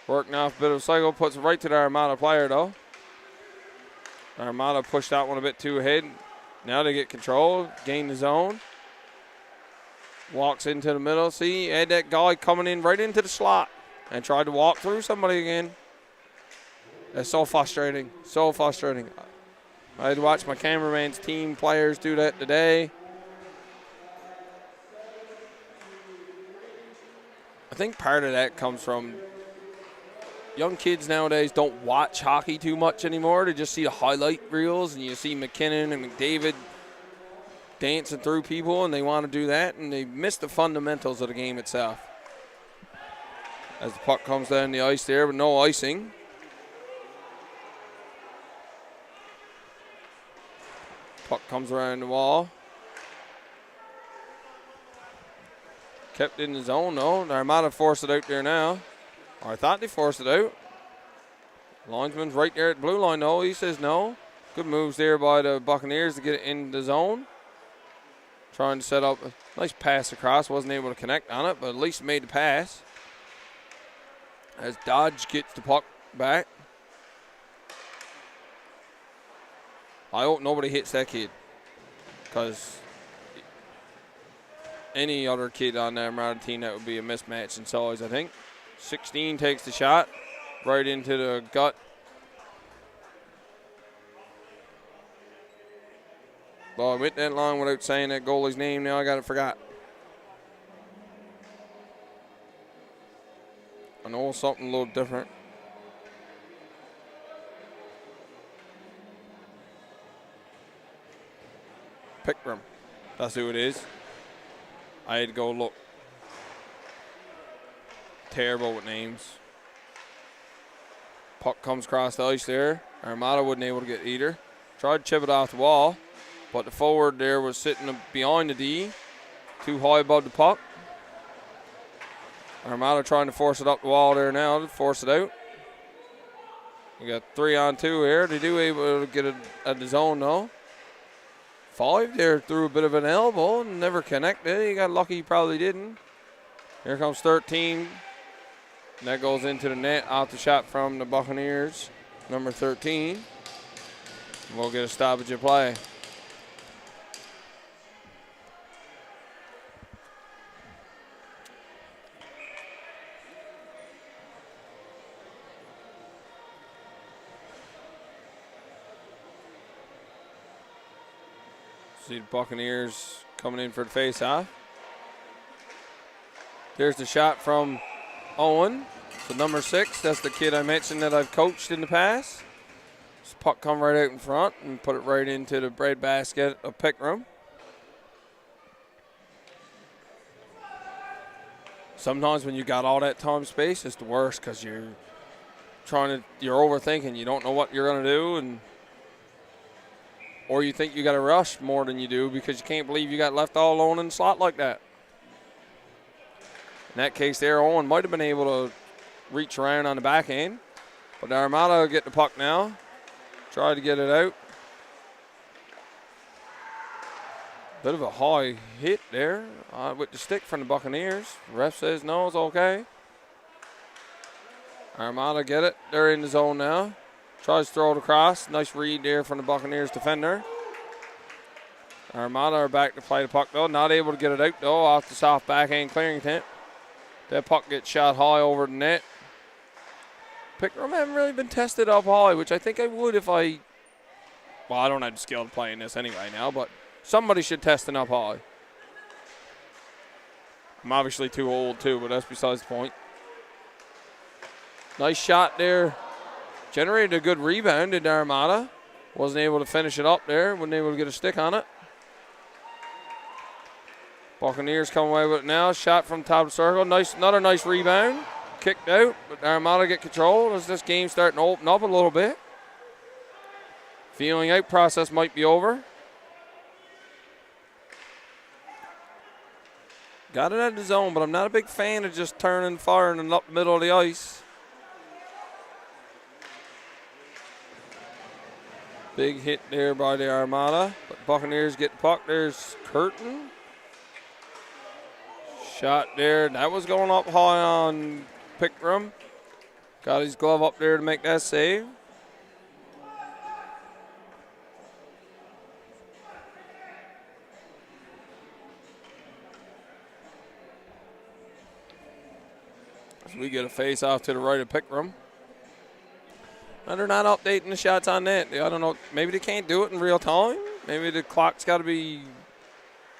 Speaker 1: Working off a bit of a cycle, puts it right to the Armada player, though. The Armada pushed that one a bit too ahead. Now they get control, gain the zone. Walks into the middle. See, had that guy coming in right into the slot and tried to walk through somebody again. That's so frustrating. So frustrating. I had to watch my cameraman's team players do that today. I think part of that comes from young kids nowadays don't watch hockey too much anymore. They just see the highlight reels, and you see McKinnon and McDavid dancing through people, and they want to do that, and they miss the fundamentals of the game itself. As the puck comes down the ice there, but no icing. Puck comes around the wall. Kept in the zone, though. The Armada forced it out there now. Or I thought they forced it out. Linesman's right there at the blue line, though. He says no. Good moves there by the Buccaneers to get it in the zone. Trying to set up a nice pass across. Wasn't able to connect on it, but at least made the pass. As Dodge gets the puck back. I hope nobody hits that kid, because any other kid on the Armada team, that would be a mismatch in size, I think. 16 takes the shot right into the gut. Well, I went that long without saying that goalie's name. Now I got it forgot. I know something a little different. Pickram. That's who it is. I had to go look. Terrible with names. Puck comes across the ice there. Armada wasn't able to get either. Tried to chip it off the wall, but the forward there was sitting behind the D, too high above the puck. Armada trying to force it up the wall there now to force it out. We got 3-on-2 here. They do able to get it at the zone though. 5 there threw a bit of an elbow and never connected. He got lucky he probably didn't. Here comes 13. And that goes into the net off the shot from the Buccaneers, number 13. We'll get a stoppage of play. See the Buccaneers coming in for the face-off. There's the shot from Owen. So number 6, that's the kid I mentioned that I've coached in the past. This puck come right out in front and put it right into the bread basket of Pickram. Sometimes when you got all that time space, it's the worst because you're overthinking. You don't know what you're going to do, or you think you got to rush more than you do because you can't believe you got left all alone in the slot like that. In that case there, Owen might have been able to reach around on the back end, but the Armada will get the puck now. Try to get it out. Bit of a high hit there with the stick from the Buccaneers. Ref says no, it's okay. Armada get it. They're in the zone now. Tries to throw it across. Nice read there from the Buccaneers defender. Armada are back to play the puck though. Not able to get it out though off the soft backhand clearing tent. That puck gets shot high over the net. Pickram haven't really been tested up high, which I think I would if I don't have the skill to play in this anyway now, but somebody should test it up high. I'm obviously too old too, but that's besides the point. Nice shot there. Generated a good rebound in Armada. Wasn't able to finish it up there. Wasn't able to get a stick on it. Buccaneers come away with it now. Shot from top of the circle. Another nice rebound. Kicked out, but Armada get control as this game's starting to open up a little bit. Feeling out process might be over. Got it at the zone, but I'm not a big fan of just turning, firing, and up the middle of the ice. Big hit there by the Armada, but Buccaneers get the puck. There's Curtin. Shot there. That was going up high on Pickram. Got his glove up there to make that save. So we get a face off to the right of Pickram. And they're not updating the shots on net. I don't know. Maybe they can't do it in real time. Maybe the clock's got to be,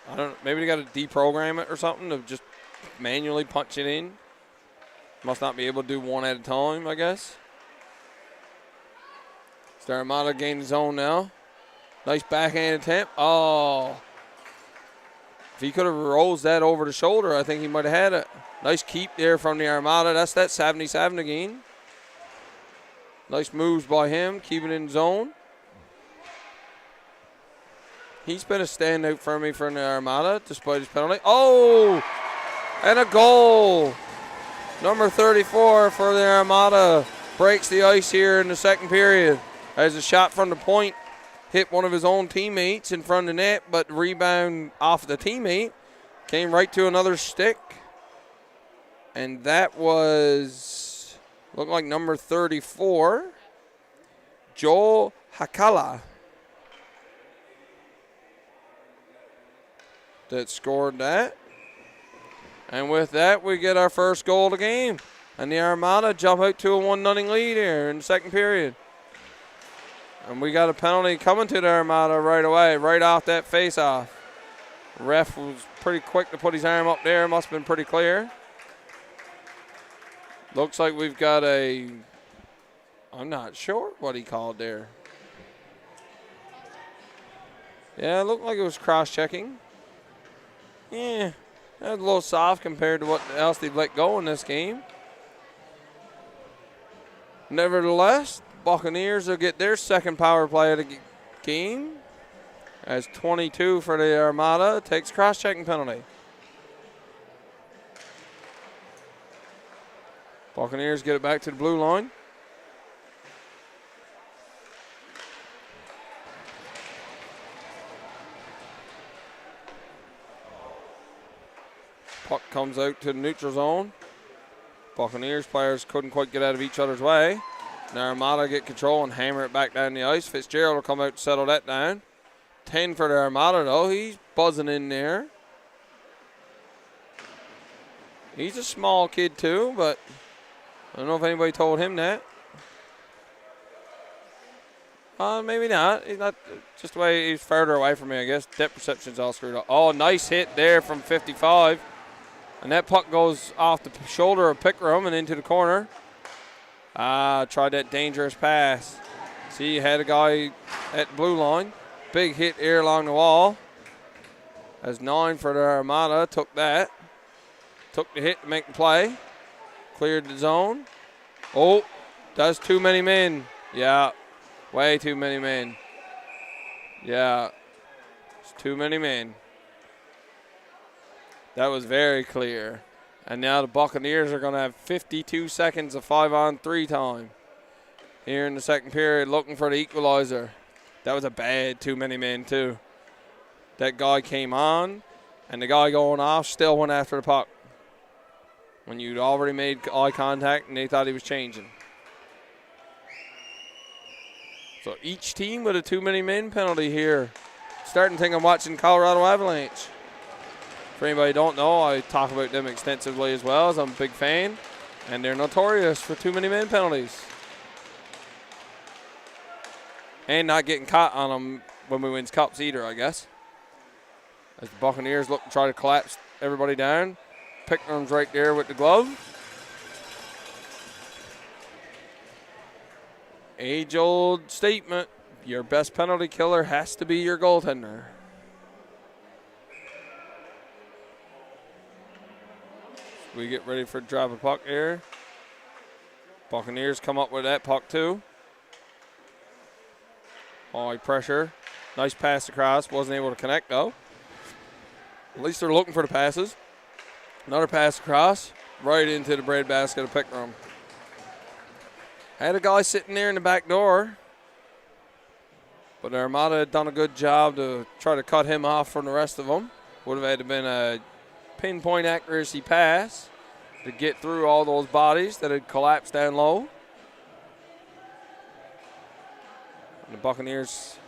Speaker 1: I don't know. Maybe they got to deprogram it or something to just manually punch it in. Must not be able to do one at a time, I guess. Armada gained the zone now. Nice backhand attempt. Oh. If he could have rolls that over the shoulder, I think he might have had it. Nice keep there from the Armada. That's that 77 again. Nice moves by him, keeping in zone. He's been a standout for me for the Armada, despite his penalty. Oh, and a goal. Number 34 for the Armada breaks the ice here in the second period. As a shot from the point hit one of his own teammates in front of the net, but rebound off the teammate. Came right to another stick. And that was, looked like number 34, Joel Hakala, that scored that. And with that, we get our first goal of the game. And the Armada jump out to a 1-0 lead here in the second period. And we got a penalty coming to the Armada right away, right off that face-off. Ref was pretty quick to put his arm up there. Must have been pretty clear. Looks like we've got I'm not sure what he called there. Yeah, it looked like it was cross-checking. Yeah, that was a little soft compared to what else they've let go in this game. Nevertheless, Buccaneers will get their second power play of the game. As 22 for the Armada takes cross-checking penalty. Buccaneers get it back to the blue line. Puck comes out to the neutral zone. Buccaneers players couldn't quite get out of each other's way. Now Armada get control and hammer it back down the ice. Fitzgerald will come out to settle that down. 10 for the Armada though. He's buzzing in there. He's a small kid too, but I don't know if anybody told him that. Maybe not. He's not just the way he's further away from me, I guess. Depth perception's all screwed up. Oh, nice hit there from 55. And that puck goes off the shoulder of Pickram and into the corner. Tried that dangerous pass. See, you had a guy at the blue line. Big hit here along the wall. As 9 for the Armada. Took that. Took the hit to make the play. Cleared the zone. Oh, that's too many men. Yeah, way too many men. Yeah, it's too many men. That was very clear. And now the Buccaneers are going to have 52 seconds of 5-on-3 time here in the second period, looking for the equalizer. That was a bad too many men, too. That guy came on, and the guy going off still went after the puck when you'd already made eye contact and they thought he was changing. So each team with a too many men penalty here. Starting to think I'm watching Colorado Avalanche. For anybody who don't know, I talk about them extensively as well, as I'm a big fan. And they're notorious for too many men penalties. And not getting caught on them when we win cups either, I guess. As the Buccaneers look to try to collapse everybody down. Pickram's right there with the glove. Age-old statement, your best penalty killer has to be your goaltender. We get ready for drop a puck here. Buccaneers come up with that puck too. High pressure. Nice pass across. Wasn't able to connect though. At least they're looking for the passes. Another pass across. Right into the breadbasket of Pickram. Had a guy sitting there in the back door. But Armada had done a good job to try to cut him off from the rest of them. Would have had to been a pinpoint accuracy pass to get through all those bodies that had collapsed down low. And the Buccaneers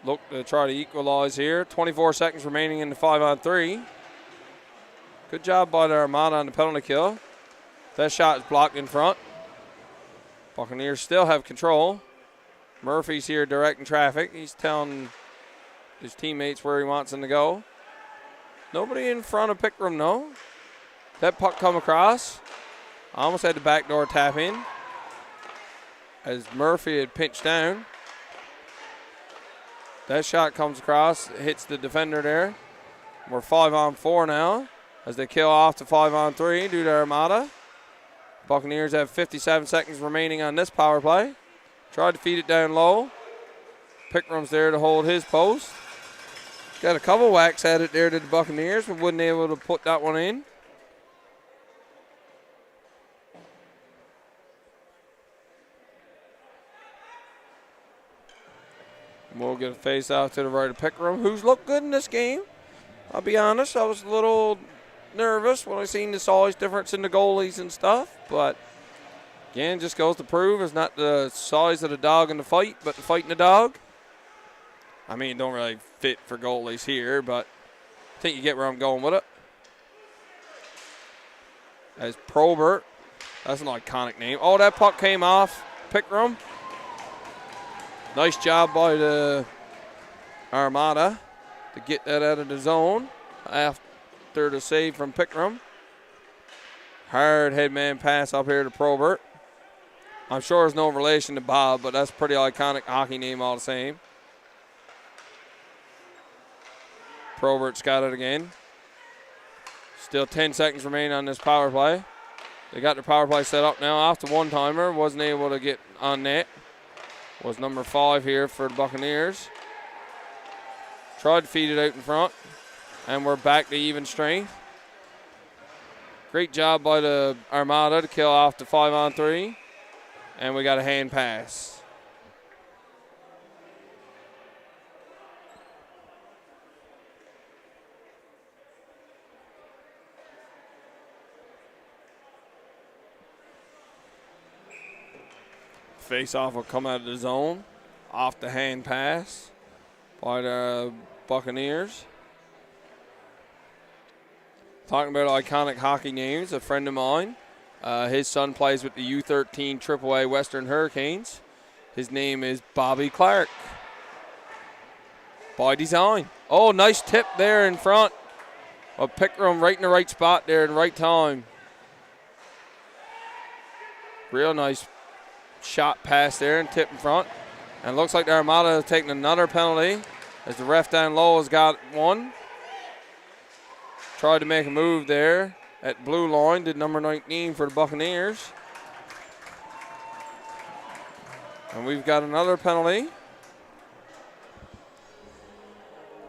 Speaker 1: look to try to equalize here. 24 seconds remaining in the 5-on-3. Good job by the Armada on the penalty kill. That shot is blocked in front. Buccaneers still have control. Murphy's here directing traffic. He's telling his teammates where he wants them to go. Nobody in front of Pickram, no. That puck come across. Almost had the backdoor tap in. As Murphy had pinched down. That shot comes across, hits the defender there. We're 5-on-4 now as they kill off to 5-on-3 due to Armada. Buccaneers have 57 seconds remaining on this power play. Tried to feed it down low. Pickram's there to hold his post. Got a couple whacks at it there to the Buccaneers, but wasn't able to put that one in. We'll get a face off to the right of Pickram, who's looked good in this game. I'll be honest, I was a little nervous when I seen the size difference in the goalies and stuff, but again, just goes to prove it's not the size of the dog in the fight, but the fight in the dog. I mean, it don't really fit for goalies here, but I think you get where I'm going with it. As Probert, that's an iconic name. Oh, that puck came off Pickram. Nice job by the Armada to get that out of the zone after the save from Pickram. Hard headman pass up here to Probert. I'm sure there's no relation to Bob, but that's a pretty iconic hockey name all the same. Probert's got it again. Still 10 seconds remaining on this power play. They got their power play set up now off the one-timer. Wasn't able to get on net. Was number 5 here for the Buccaneers. Tried to feed it out in front. And we're back to even strength. Great job by the Armada to kill off the 5-on-3. And we got a hand pass. Face-off will come out of the zone. Off the hand pass by the Buccaneers. Talking about iconic hockey names, a friend of mine. His son plays with the U13 AAA Western Hurricanes. His name is Bobby Clark. By design. Oh, nice tip there in front. A pick room right in the right spot there in the right time. Real nice shot pass there and tip in front. And looks like the Armada has taken another penalty as the ref down low has got one. Tried to make a move there at blue line, did number 19 for the Buccaneers. And we've got another penalty.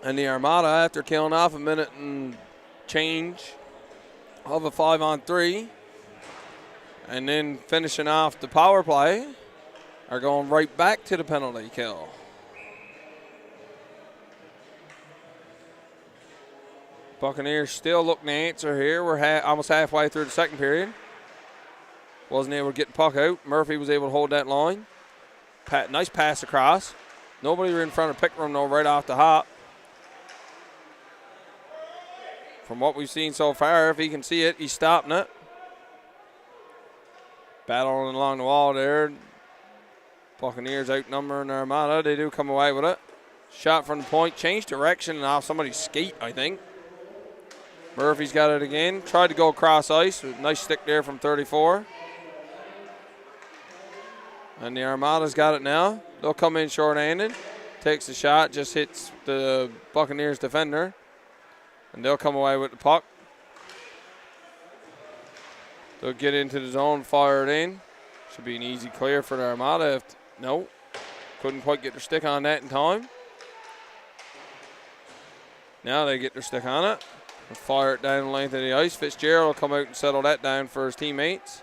Speaker 1: And the Armada, after killing off a minute and change of a 5-on-3, and then finishing off the power play, are going right back to the penalty kill. Buccaneers still looking to answer here. We're almost halfway through the second period. Wasn't able to get the puck out. Murphy was able to hold that line. Nice pass across. Nobody in front of pick room though right off the hop. From what we've seen so far, if he can see it, he's stopping it. Battling along the wall there. Buccaneers outnumbering Armada. They do come away with it. Shot from the point, changed direction and off somebody's skate, I think. Murphy's got it again. Tried to go across ice. Nice stick there from 34. And the Armada's got it now. They'll come in short-handed. Takes the shot, just hits the Buccaneers defender. And they'll come away with the puck. They'll get into the zone, fire it in. Should be an easy clear for the Armada. No, couldn't quite get their stick on that in time. Now they get their stick on it. And fire it down the length of the ice. Fitzgerald will come out and settle that down for his teammates.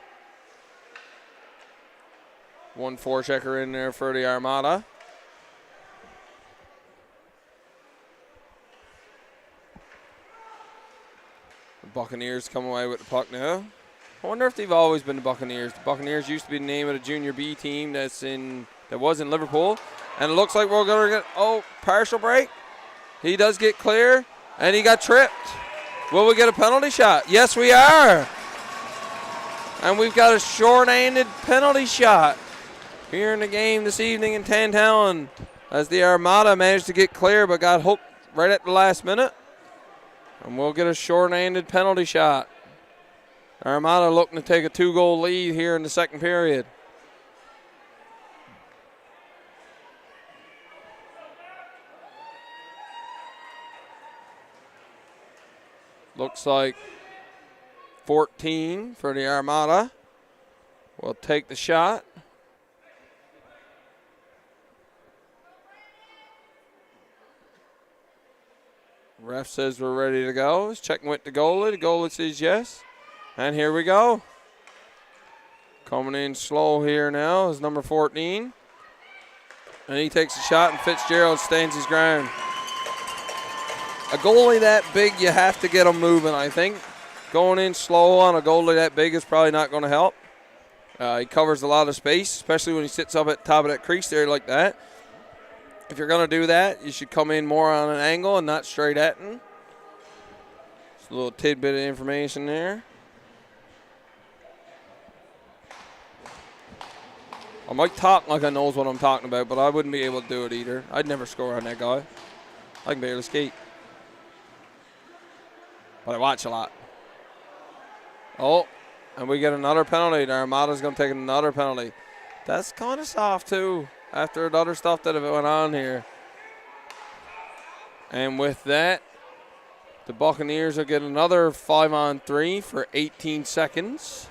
Speaker 1: One forechecker in there for the Armada. The Buccaneers come away with the puck now. I wonder if they've always been the Buccaneers. The Buccaneers used to be the name of the junior B team that was in Liverpool. And it looks like we're going to get, partial break. He does get clear, and he got tripped. Will we get a penalty shot? Yes, we are. And we've got a short-handed penalty shot here in the game this evening in Tantallon as the Armada managed to get clear but got hooked right at the last minute. And we'll get a short-handed penalty shot. Armada looking to take a 2-goal lead here in the second period. Looks like 14 for the Armada. We'll take the shot. Ref says we're ready to go. He's checking with the goalie. The goalie says yes. And here we go. Coming in slow here now is number 14. And he takes a shot, and Fitzgerald stands his ground. A goalie that big, you have to get him moving, I think. Going in slow on a goalie that big is probably not going to help. He covers a lot of space, especially when he sits up at the top of that crease there like that. If you're going to do that, you should come in more on an angle and not straight at him. Just a little tidbit of information there. I might talk like I knows what I'm talking about, but I wouldn't be able to do it either. I'd never score on that guy. I can barely skate. But I watch a lot. Oh, and we get another penalty. The Armada's going to take another penalty. That's kind of soft, too, after the other stuff that went on here. And with that, the Buccaneers will get another 5-on-3 for 18 seconds.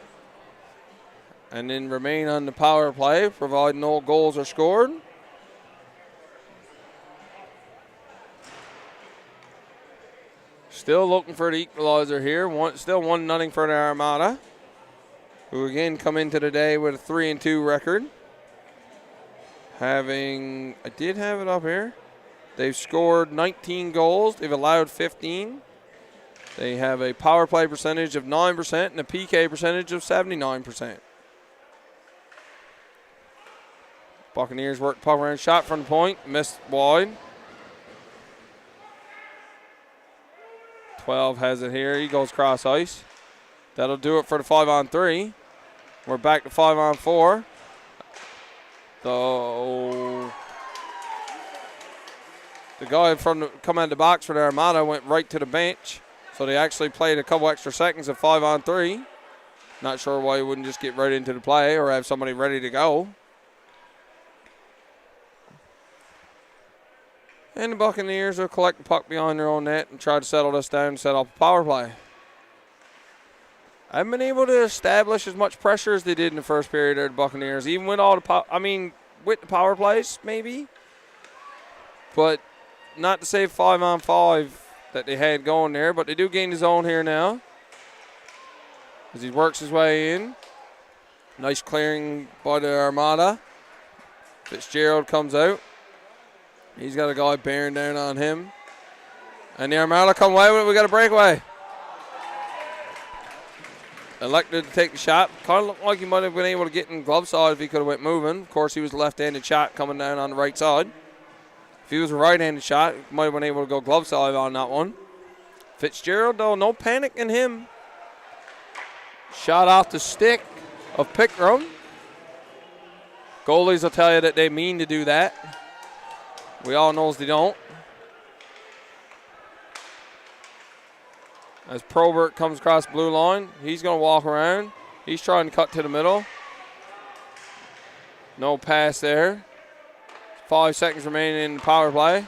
Speaker 1: And then remain on the power play, providing no goals are scored. Still looking for the equalizer here. Still 1-0 for the Armada, who again come into the day with a 3-2 record. I did have it up here. They've scored 19 goals. They've allowed 15. They have a power play percentage of 9% and a PK percentage of 79%. Buccaneers work puck around, shot from the point, missed wide. 12 has it here. He goes cross ice. That'll do it for the 5-on-3. We're back to 5-on-4. So the guy come out of the box for the Armada went right to the bench. So they actually played a couple extra seconds of 5-on-3. Not sure why he wouldn't just get right into the play or have somebody ready to go. And the Buccaneers will collect the puck behind their own net and try to settle this down and set up a power play. I haven't been able to establish as much pressure as they did in the first period of the Buccaneers, even with all the with the power plays maybe, but not to say 5-on-5 that they had going there. But they do gain the zone here now as he works his way in. Nice clearing by the Armada. Fitzgerald comes out. He's got a guy bearing down on him. And the Armada come away with it. We got a breakaway. Elected to take the shot. Kind of looked like he might have been able to get in glove side if he could have went moving. Of course, he was a left-handed shot coming down on the right side. If he was a right-handed shot, he might have been able to go glove side on that one. Fitzgerald, though, no panic in him. Shot off the stick of Pickram. Goalies will tell you that they mean to do that. We all knows they don't. As Probert comes across blue line, he's going to walk around. He's trying to cut to the middle. No pass there. 5 seconds remaining in the power play.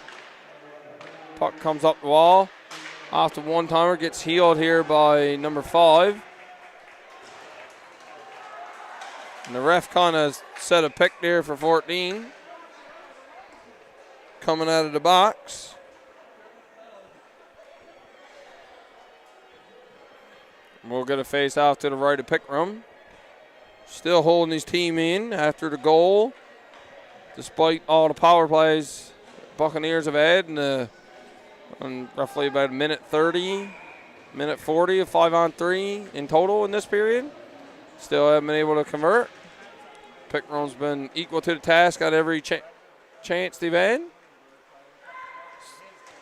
Speaker 1: Puck comes up the wall. Off the one-timer, gets healed here by number 5. And the ref kind of set a pick there for 14. Coming out of the box. We'll get a face off to the right of Pickram. Still holding his team in after the goal. Despite all the power plays Buccaneers have had in roughly about a minute 30, minute 40 of 5-on-3 in total in this period. Still haven't been able to convert. Pickram's been equal to the task at every chance they've had.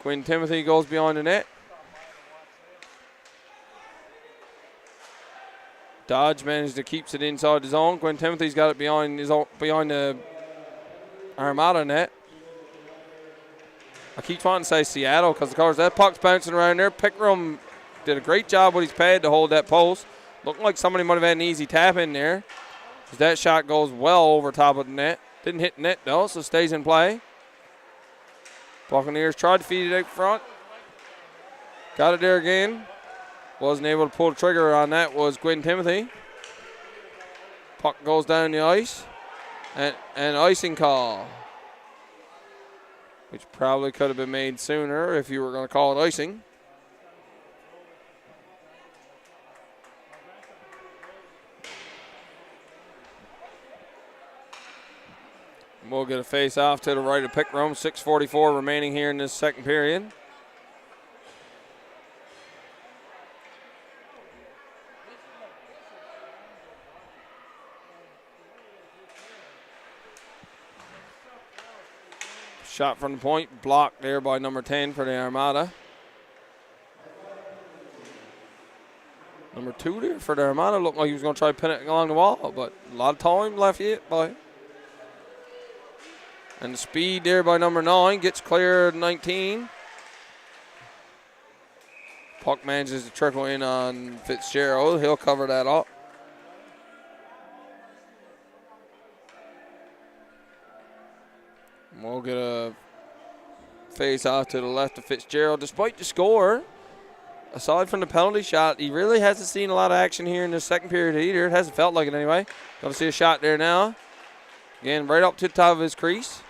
Speaker 1: Quinn Timothy goes behind the net. Dodge managed to keep it inside the zone. Quinn Timothy's got it behind the Armada net. I keep wanting to say Seattle because, of course, that puck's bouncing around there. Pickram did a great job with his pad to hold that post. Looked like somebody might have had an easy tap in there. That shot goes well over top of the net. Didn't hit the net, though, so stays in play. Buccaneers tried to feed it out front. Got it there again. Wasn't able to pull the trigger on that was Quinn Timothy. Puck goes down the ice. And icing call. Which probably could have been made sooner if you were going to call it icing. We'll get a face off to the right of Pickram. 6:44 remaining here in this second period. Shot from the point, blocked there by number 10 for the Armada. Number 2 there for the Armada. Looked like he was going to try to pin it along the wall, but a lot of time left yet, boy. And the speed there by number 9 gets cleared 19. Puck manages to trickle in on Fitzgerald. He'll cover that up. We'll get a face off to the left of Fitzgerald. Despite the score, aside from the penalty shot, he really hasn't seen a lot of action here in the second period either. It hasn't felt like it anyway. Going to see a shot there now. Again, right up to the top of his crease.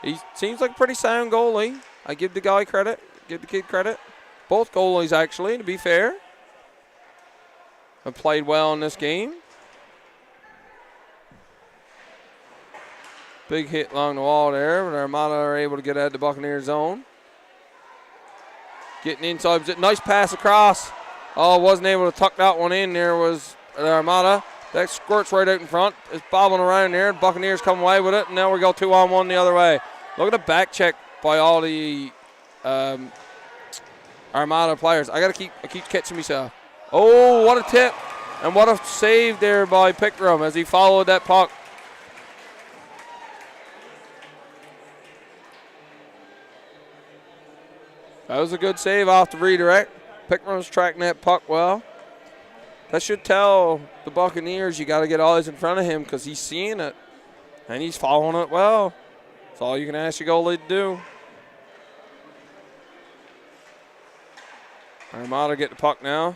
Speaker 1: He seems like a pretty sound goalie. I give the guy credit, give the kid credit. Both goalies, actually, to be fair, have played well in this game. Big hit along the wall there, but Armada are able to get out of the Buccaneers zone. Getting inside, nice pass across. Oh, wasn't able to tuck that one in. There was the Armada. That squirts right out in front. It's bobbing around there. Buccaneers come away with it, and now we go 2-on-1 the other way. Look at the back check by all the Armada players. I keep catching myself. Oh, what a tip. And what a save there by Pickram as he followed that puck That was a good save off the redirect. Pickrum's tracking that puck well. That should tell the Buccaneers you got to get eyes in front of him because he's seeing it, and he's following it well. That's all you can ask your goalie to do. Armada get the puck now.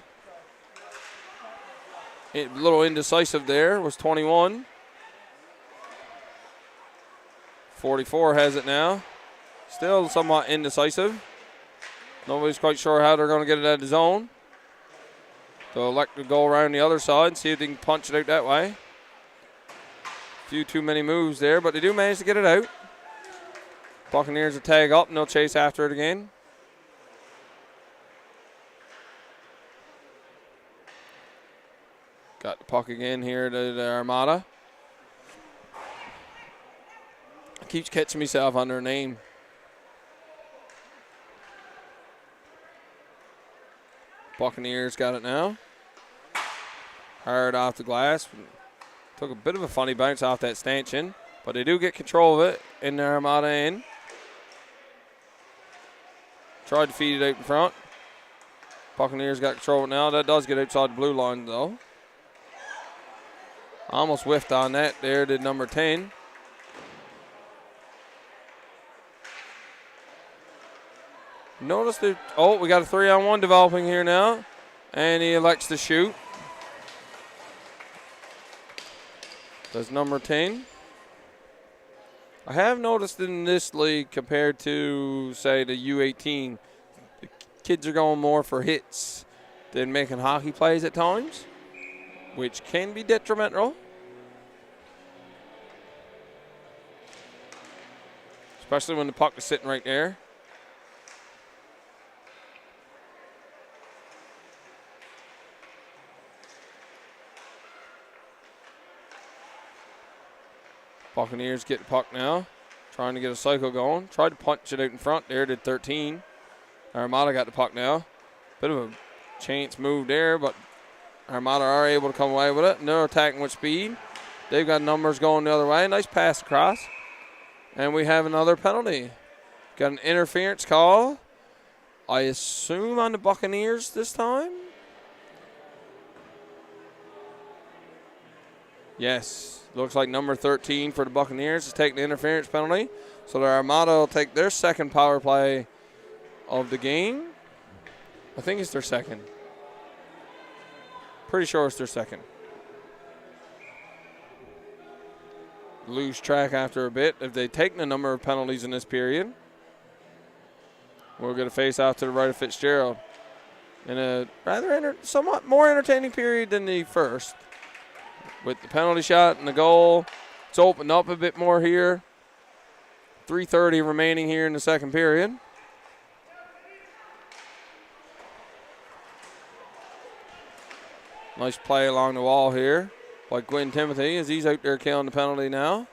Speaker 1: A little indecisive there, was 21. 44 has it now. Still somewhat indecisive. Nobody's quite sure how they're going to get it out of the zone. They'll elect to go around the other side and see if they can punch it out that way. A few too many moves there, but they do manage to get it out. Buccaneers will tag up and they'll chase after it again. Got the puck again here to the Armada. Keeps catching myself on their name. Buccaneers got it now. Hard off the glass. Took a bit of a funny bounce off that stanchion, but they do get control of it in the Armada end. Tried to feed it out in front. Buccaneers got control of it now. That does get outside the blue line, though. Almost whiffed on that there, did number 10. Notice that, we got a 3-on-1 developing here now, and he elects to shoot. Does number 10. I have noticed in this league compared to, say, the U18, the kids are going more for hits than making hockey plays at times, which can be detrimental. Especially when the puck is sitting right there. Buccaneers get the puck now. Trying to get a cycle going. Tried to punch it out in front there, did 13. Armada got the puck now. Bit of a chance move there, but Armada are able to come away with it. They're attacking with speed. They've got numbers going the other way. Nice pass across. And we have another penalty. Got an interference call. I assume on the Buccaneers this time. Yes. Looks like number 13 for the Buccaneers is taking the interference penalty. So the Armada will take their second power play of the game. I think it's their second. Pretty sure it's their second. Lose track after a bit. If they've taken a number of penalties in this period, we'll get a face off to the right of Fitzgerald. In a rather somewhat more entertaining period than the first. With the penalty shot and the goal, it's opened up a bit more here. 3:30 remaining here in the second period. Nice play along the wall here by Gwynn Timothy as he's out there killing the penalty now.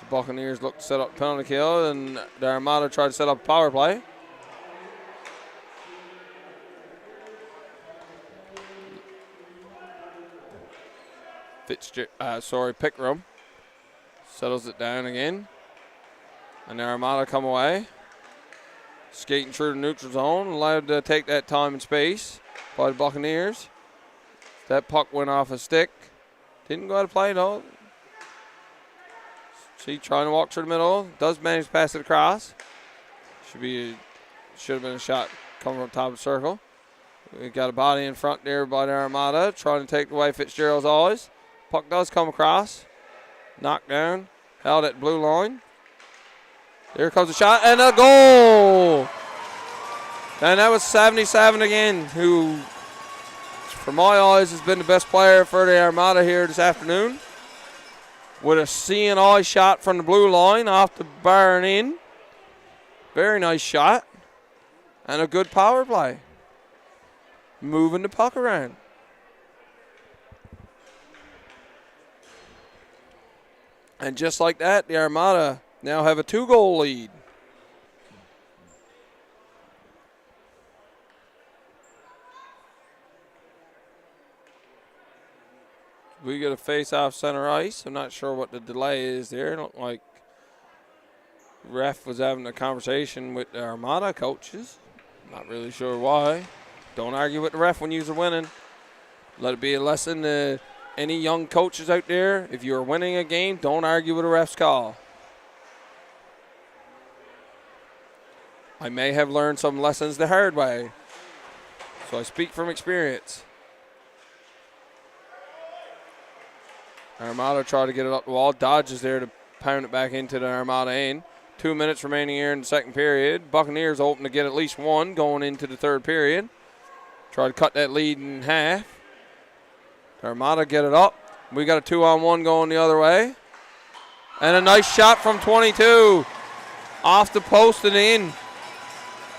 Speaker 1: The Buccaneers look to set up the penalty kill, and the Armada try to set up a power play. Pickram settles it down again. And the Armada come away. Skating through the neutral zone, allowed to take that time and space by the Buccaneers. That puck went off a stick. Didn't go out of play, though. See, trying to walk through the middle. Does manage to pass it across. Should have been a shot coming from top of the circle. We got a body in front there by the Armada, trying to take away Fitzgerald's eyes. Puck does come across. Knocked down. Held at blue line. There comes a shot and a goal. And that was 77 again, who, from my eyes, has been the best player for the Armada here this afternoon. With a C&I shot from the blue line off the bar and in. Very nice shot. And a good power play. Moving the puck around. And just like that, the Armada now have a 2-goal lead. We get a face-off center ice. I'm not sure what the delay is there. It looked like Ref was having a conversation with the Armada coaches. Not really sure why. Don't argue with the ref when you're winning. Let it be a lesson to any young coaches out there. If you're winning a game, don't argue with a ref's call. I may have learned some lessons the hard way, so I speak from experience. Armada tried to get it up the wall. Dodge is there to pound it back into the Armada end. 2 minutes remaining here in the second period. Buccaneers open to get at least one going into the third period. Try to cut that lead in half. Armada get it up. We got a 2-on-1 going the other way. And a nice shot from 22. Off the post and in.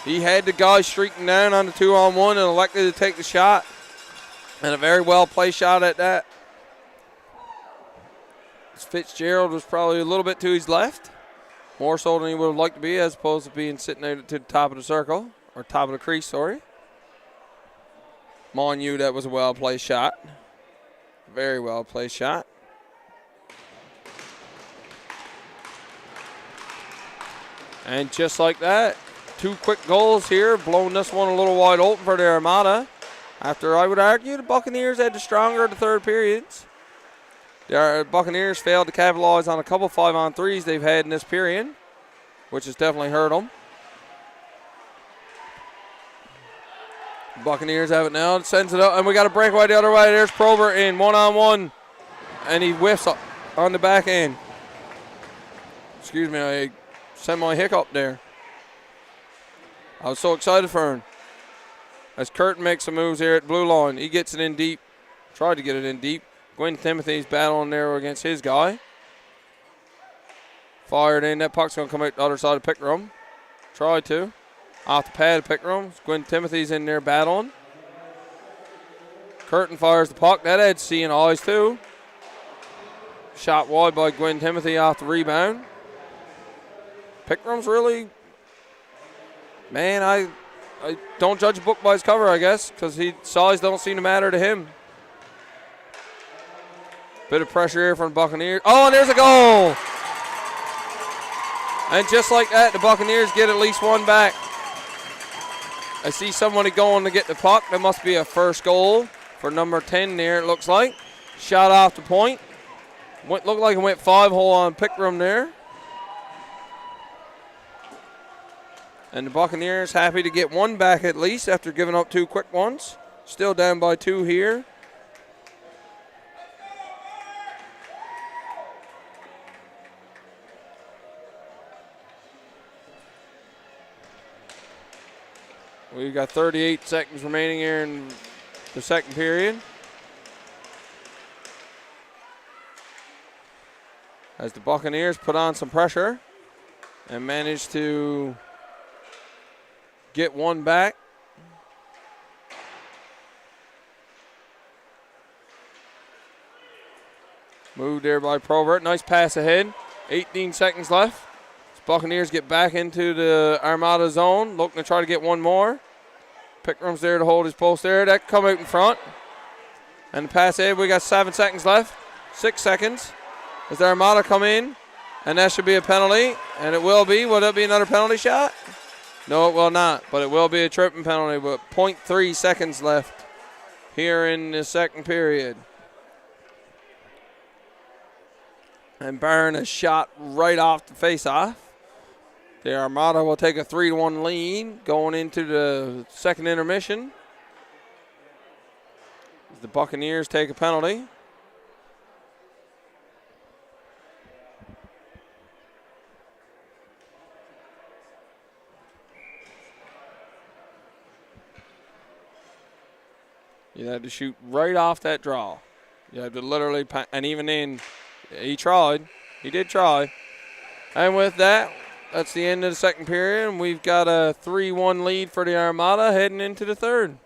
Speaker 1: He had the guy streaking down on the 2-on-1 and elected to take the shot. And a very well placed shot at that. Fitzgerald was probably a little bit to his left. More so than he would have liked to be, as opposed to being sitting there to the top of the circle. Or top of the crease, sorry. Mon you, that was a well-placed shot. Very well-placed shot. And just like that, 2 quick goals here, blowing this one a little wide open for the Armada. After, I would argue, the Buccaneers had the stronger of the third periods. The Buccaneers failed to capitalize on a couple 5-on-3s they've had in this period, which has definitely hurt them. Buccaneers have it now. It sends it up, and we got a breakaway the other way. There's Probert in 1-on-1, and he whiffs on the back end. Excuse me, I semi-hiccup there. I was so excited for him. As Curtin makes some moves here at blue line, he gets it in deep. Tried to get it in deep. Gwen Timothy's battling there against his guy. Fired in. That puck's going to come out the other side of the pick room. Tried to. Off the pad of pick room. Gwen Timothy's in there battling. Curtin fires the puck. That had seeing eyes too. Shot wide by Gwen Timothy off the rebound. Pick room's really... Man, I don't judge a book by his cover, I guess, because size don't seem to matter to him. Bit of pressure here from the Buccaneers. Oh, and there's a goal. And just like that, the Buccaneers get at least one back. I see somebody going to get the puck. That must be a first goal for number 10 there, it looks like. Shot off the point. Looked like it went 5-hole on pick room there. And the Buccaneers happy to get one back at least after giving up 2 quick ones. Still down by 2 here. We've got 38 seconds remaining here in the second period. As the Buccaneers put on some pressure and manage to get one back. Moved there by Probert. Nice pass ahead. 18 seconds left. Buccaneers get back into the Armada zone, looking to try to get one more. Pickram's there to hold his post there. That come out in front. And the pass ahead, we got 7 seconds left. 6 seconds. As the Armada come in, and that should be a penalty, and it will be. Will that be another penalty shot? No, it will not, but it will be a tripping penalty with 0.3 seconds left here in the second period. And Barron is shot right off the face-off. The Armada will take a 3-1 lead going into the second intermission. The Buccaneers take a penalty. You had to shoot right off that draw. You had to literally, and even then, he tried. He did try. And with that, that's the end of the second period. And we've got a 3-1 lead for the Armada heading into the third.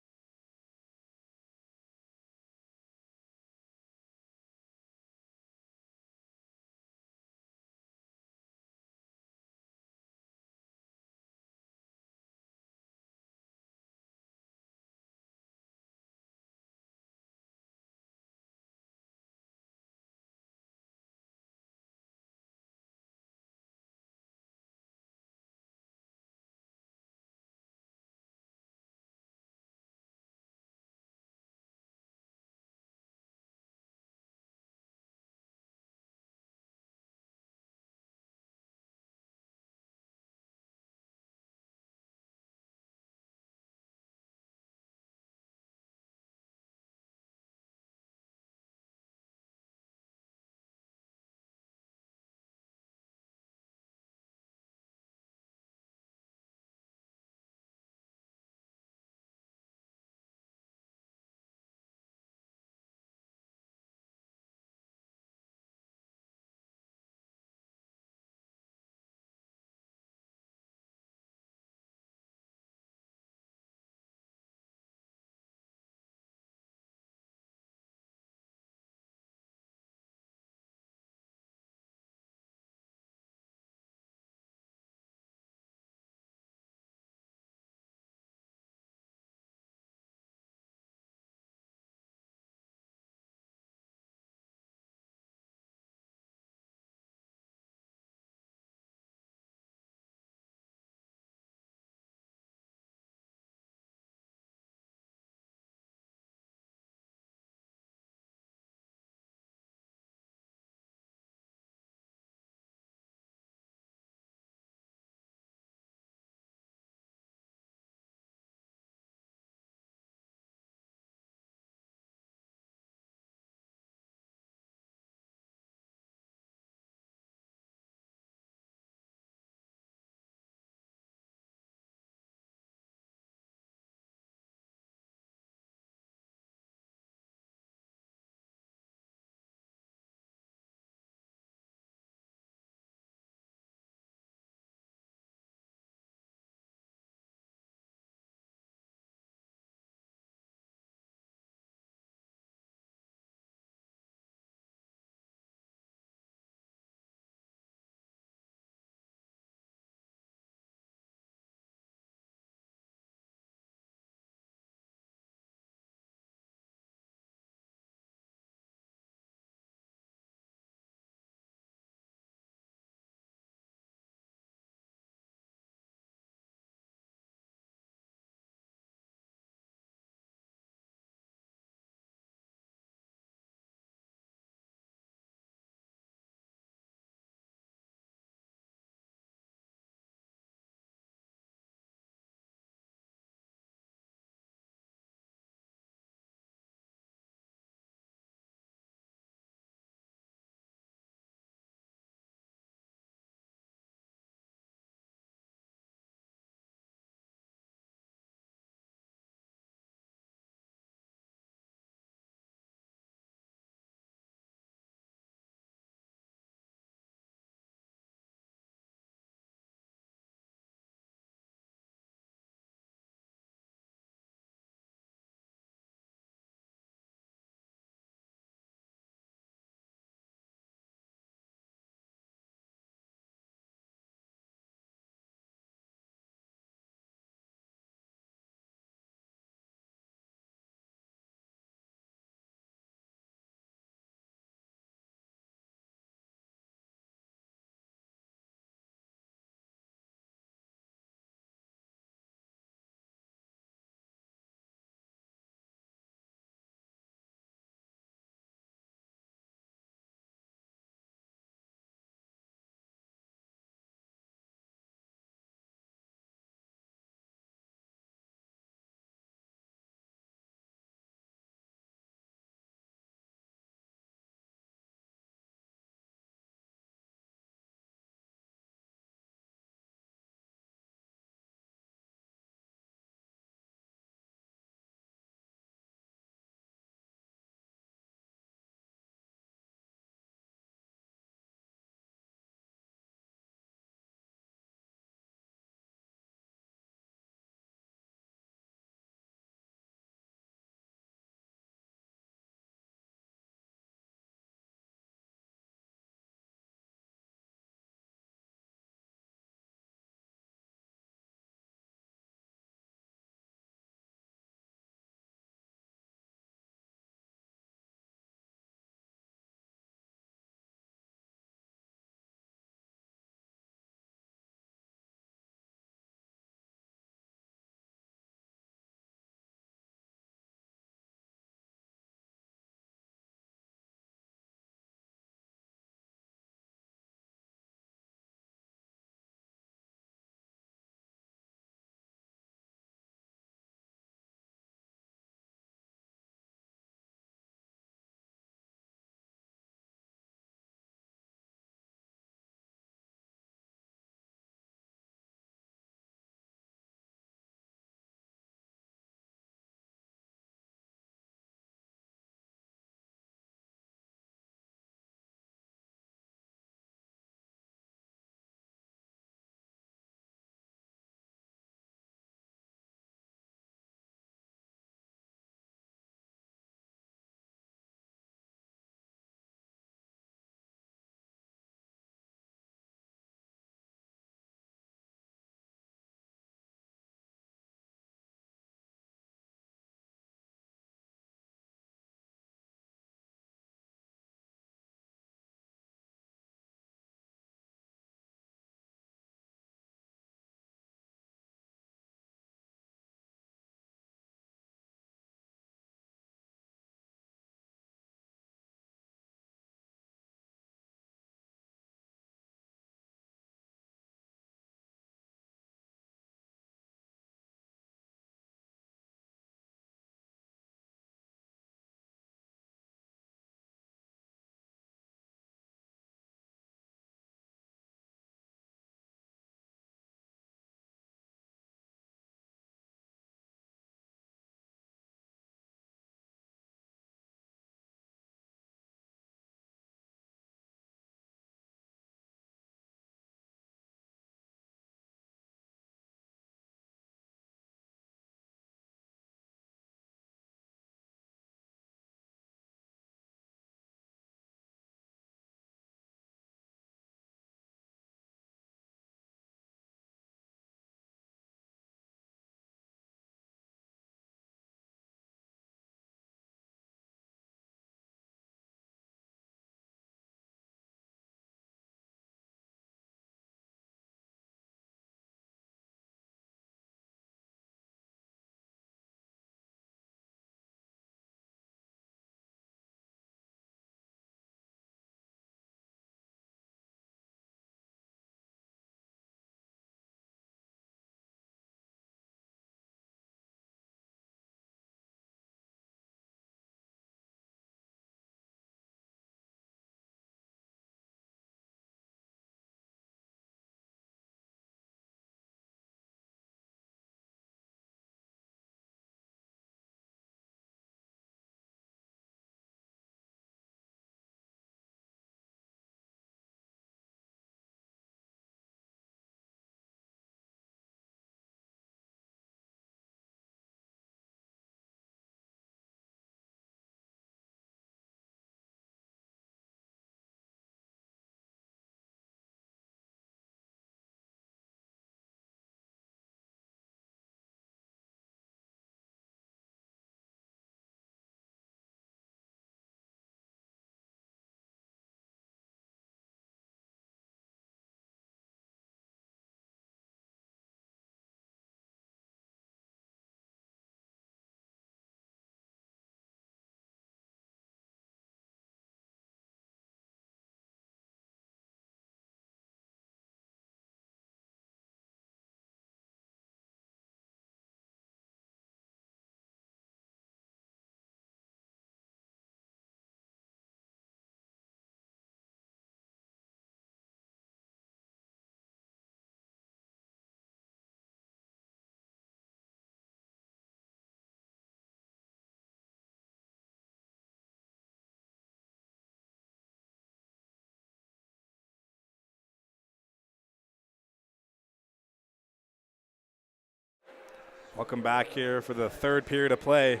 Speaker 2: Welcome back here for the third period of play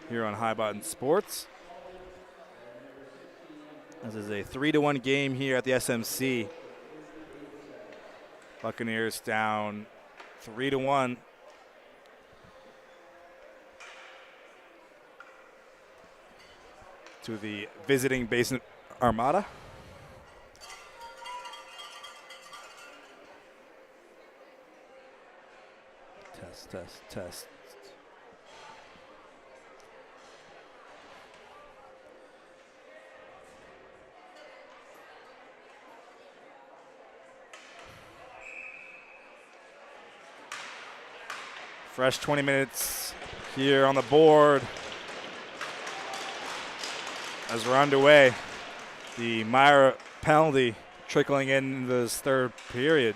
Speaker 2: here on High Button Sports. This is a 3-1 game here at the SMC. Buccaneers down 3-1. To the visiting Basin Armada. Test. Fresh 20 minutes here on the board as we're underway. The Meyer penalty trickling in this third period.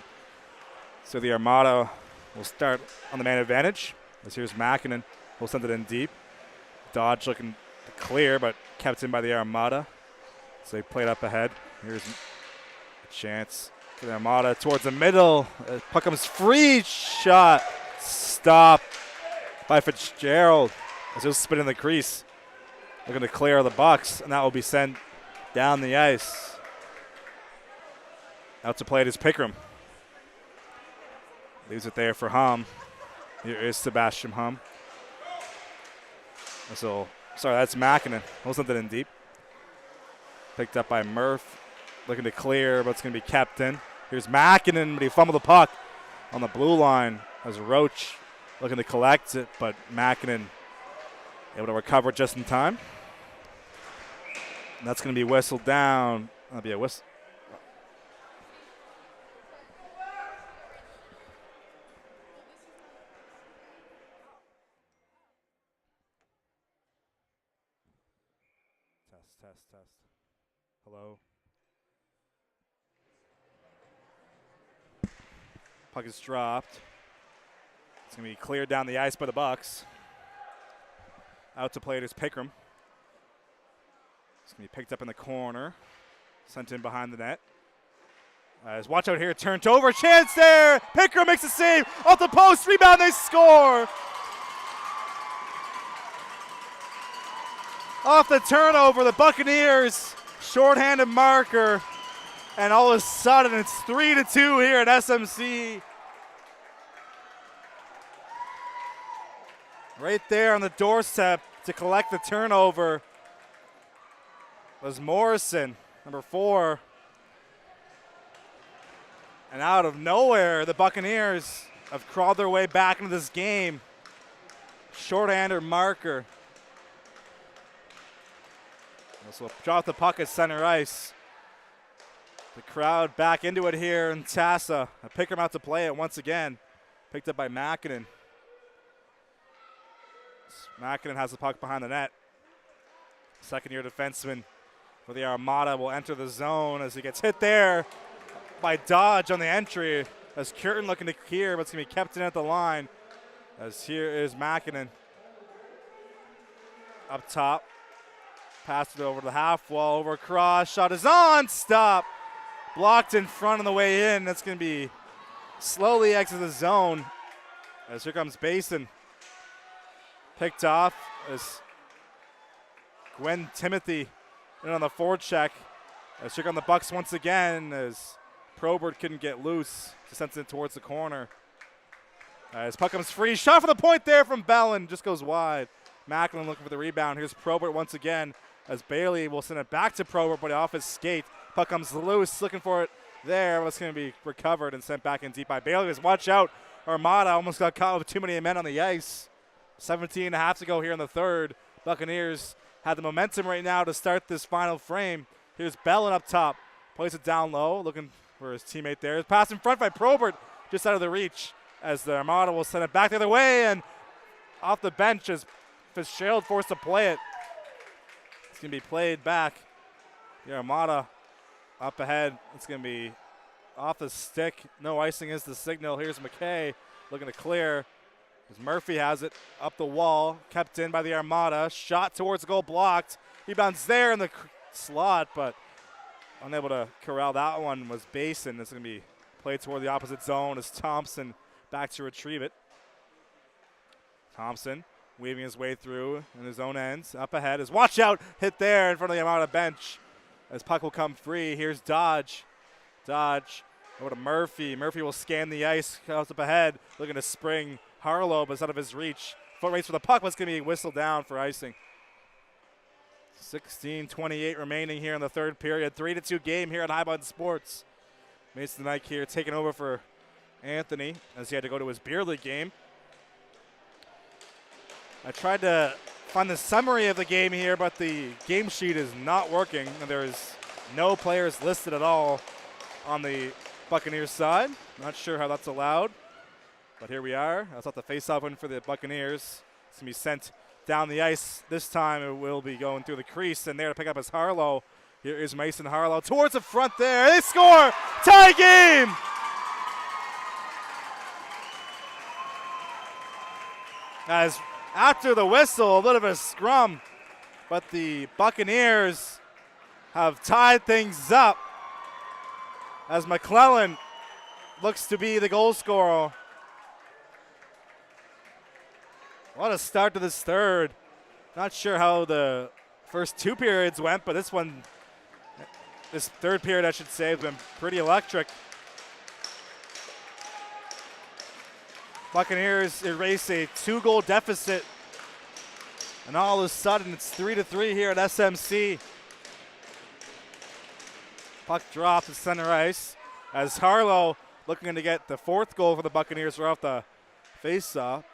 Speaker 2: So the Armada will start on the man advantage. As here's Makinen. Will send it in deep. Dodge looking to clear, but kept in by the Armada. So they played up ahead. Here's a chance for the Armada towards the middle. Puck comes free. Shot. Stop by Fitzgerald as he'll spin in the crease. Looking to clear the Bucks, and that will be sent down the ice. Out to play it is Pickram. Leaves it there for Hum. Here is Sebastian Hum. So, sorry, that's Makinen. He'll send it in deep. Picked up by Murph. Looking to clear, but it's going to be kept in. Here's Makinen, but he fumbled the puck on the blue line as Roach looking to collect it, but Makinen able to recover just in time. And that's going to be whistled down. That'll be a whistle. Test. Hello. Puck is dropped. It's going to be cleared down the ice by the Bucks. Out to play it is Pickram. It's going to be picked up in the corner. Sent in behind the net. As watch out here, turned over. Chance there. Pickram makes a save. Off the post. Rebound. They score. Off the turnover, the Buccaneers. Shorthanded marker. And all of a sudden, it's 3-2 here at SMC. Right there on the doorstep to collect the turnover was Morrison, number 4. And out of nowhere, the Buccaneers have crawled their way back into this game. Shorthander marker. This will drop the puck at center ice. The crowd back into it here in Tassa. I pick him out to play it once again. Picked up by Makinen. Makinen has the puck behind the net. Second-year defenseman for the Armada will enter the zone as he gets hit there by Dodge on the entry. As Curtin looking to clear, but it's going to be kept in at the line. As here is Makinen. Up top. Passed it over the half wall, over across. Shot is on. Stop. Blocked in front on the way in. That's going to be slowly exit the zone. As here comes Basin. Picked off as Gwen Timothy in on the forecheck. As here come the Bucks once again as Probert couldn't get loose. Just sends it towards the corner. As puck comes free. Shot for the point there from Bellin. Just goes wide. Macklin looking for the rebound. Here's Probert once again as Bailey will send it back to Probert, but off his skate. Puck comes loose, looking for it there. But it's going to be recovered and sent back in deep by Bailey. Just watch out. Armada almost got caught with too many men on the ice. 17 and a half to go here in the third. Buccaneers have the momentum right now to start this final frame. Here's Bellin up top. Plays it down low, looking for his teammate there. Pass in front by Probert, just out of the reach as the Armada will send it back the other way. And off the bench as Fitzgerald forced to play it. It's going to be played back. The Armada up ahead. It's going to be off the stick. No icing is the signal. Here's McKay looking to clear. As Murphy has it up the wall. Kept in by the Armada. Shot towards the goal, blocked. Rebounds there in the slot, but unable to corral that one was Basin. It's going to be played toward the opposite zone as Thompson back to retrieve it. Thompson weaving his way through in his own ends. Up ahead is watch out, hit there in front of the Armada bench as puck will come free. Here's Dodge. Dodge over to Murphy. Murphy will scan the ice, comes up ahead, looking to spring Harlow, but it's out of his reach. Foot race for the puck, but it's going to be whistled down for icing. 16:28 remaining here in the third period. 3-2 game here at Highbud Sports. Mason Knight here taking over for Anthony as he had to go to his beer league game. I tried to find the summary of the game here, but the game sheet is not working, and there is no players listed at all on the Buccaneers side. Not sure how that's allowed, but here we are. That's not the face-off win for the Buccaneers. It's going to be sent down the ice. This time it will be going through the crease, and there to pick up is Harlow. Here is Mason Harlow towards the front there. They score! Tie game! As after the whistle, a bit of a scrum, but the Buccaneers have tied things up as McClellan looks to be the goal scorer. What a start to this third. Not sure how the first two periods went, but this third period, I should say, has been pretty electric. Buccaneers erase a 2-goal deficit, and all of a sudden it's 3-3 here at SMC. Puck dropped to center ice as Harlow looking to get the fourth goal for the Buccaneers right off the face-off.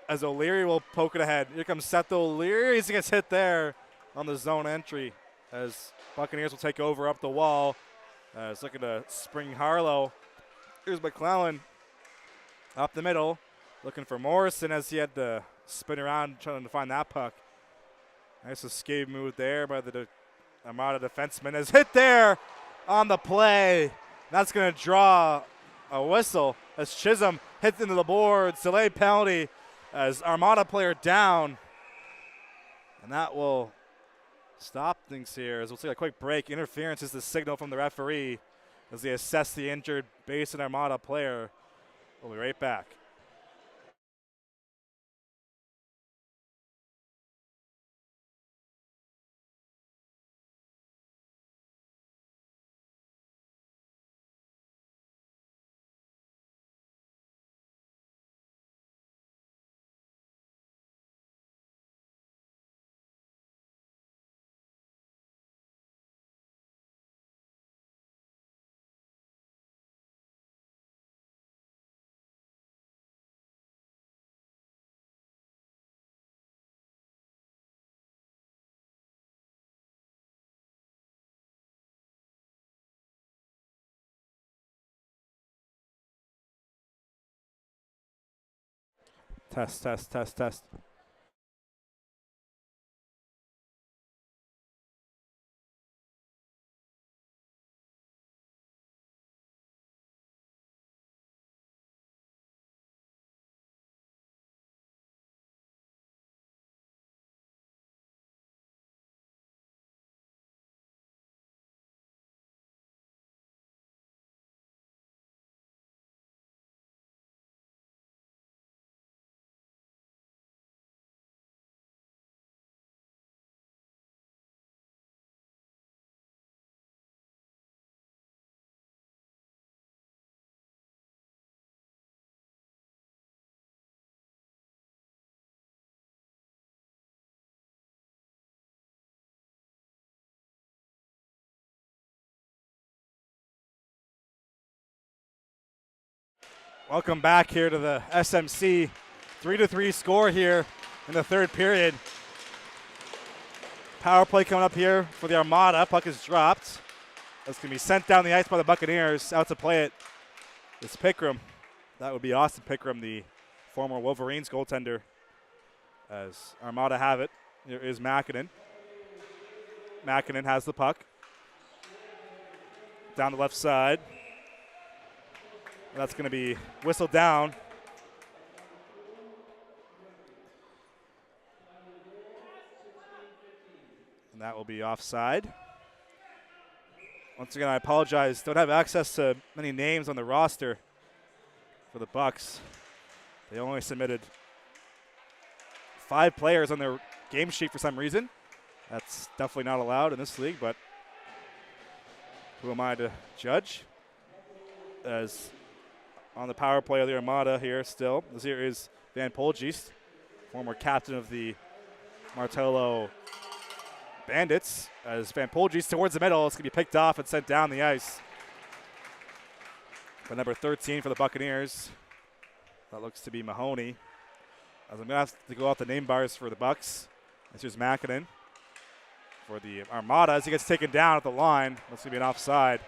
Speaker 2: As O'Leary will poke it ahead. Here comes Seth O'Leary. He gets hit there on the zone entry as Buccaneers will take over up the wall. It's looking to spring Harlow. Here's McClellan up the middle, looking for Morrison as he had to spin around trying to find that puck. Nice escape move there by the Armada defenseman. Is hit there on the play. That's going to draw a whistle as Chisholm hits into the boards. Delay penalty as Armada player down. And that will stop things here as we'll take a quick break. Interference is the signal from the referee as they assess the injured Basin Armada player. We'll be right back. Test. Welcome back here to the SMC. 3-3 score here in the third period. Power play coming up here for the Armada. Puck is dropped. That's going to be sent down the ice by the Buccaneers. Out to play it is Pickram. That would be Austin Pickram, the former Wolverines goaltender. As Armada have it, here is Makinen. Makinen has the puck. Down the left side. That's going to be whistled down. And that will be offside. Once again, I apologize. Don't have access to many names on the roster for the Bucks. They only submitted 5 players on their game sheet for some reason. That's definitely not allowed in this league, but who am I to judge? As on the power play of the Armada here still. This here is Van Polgeest, former captain of the Martello Bandits. As Van Polgeest towards the middle, it's going to be picked off and sent down the ice. But number 13 for the Buccaneers, that looks to be Mahoney. As I'm going to have to go off the name bars for the Bucks. This here's Makinen for the Armada as he gets taken down at the line. That's going to be an offside.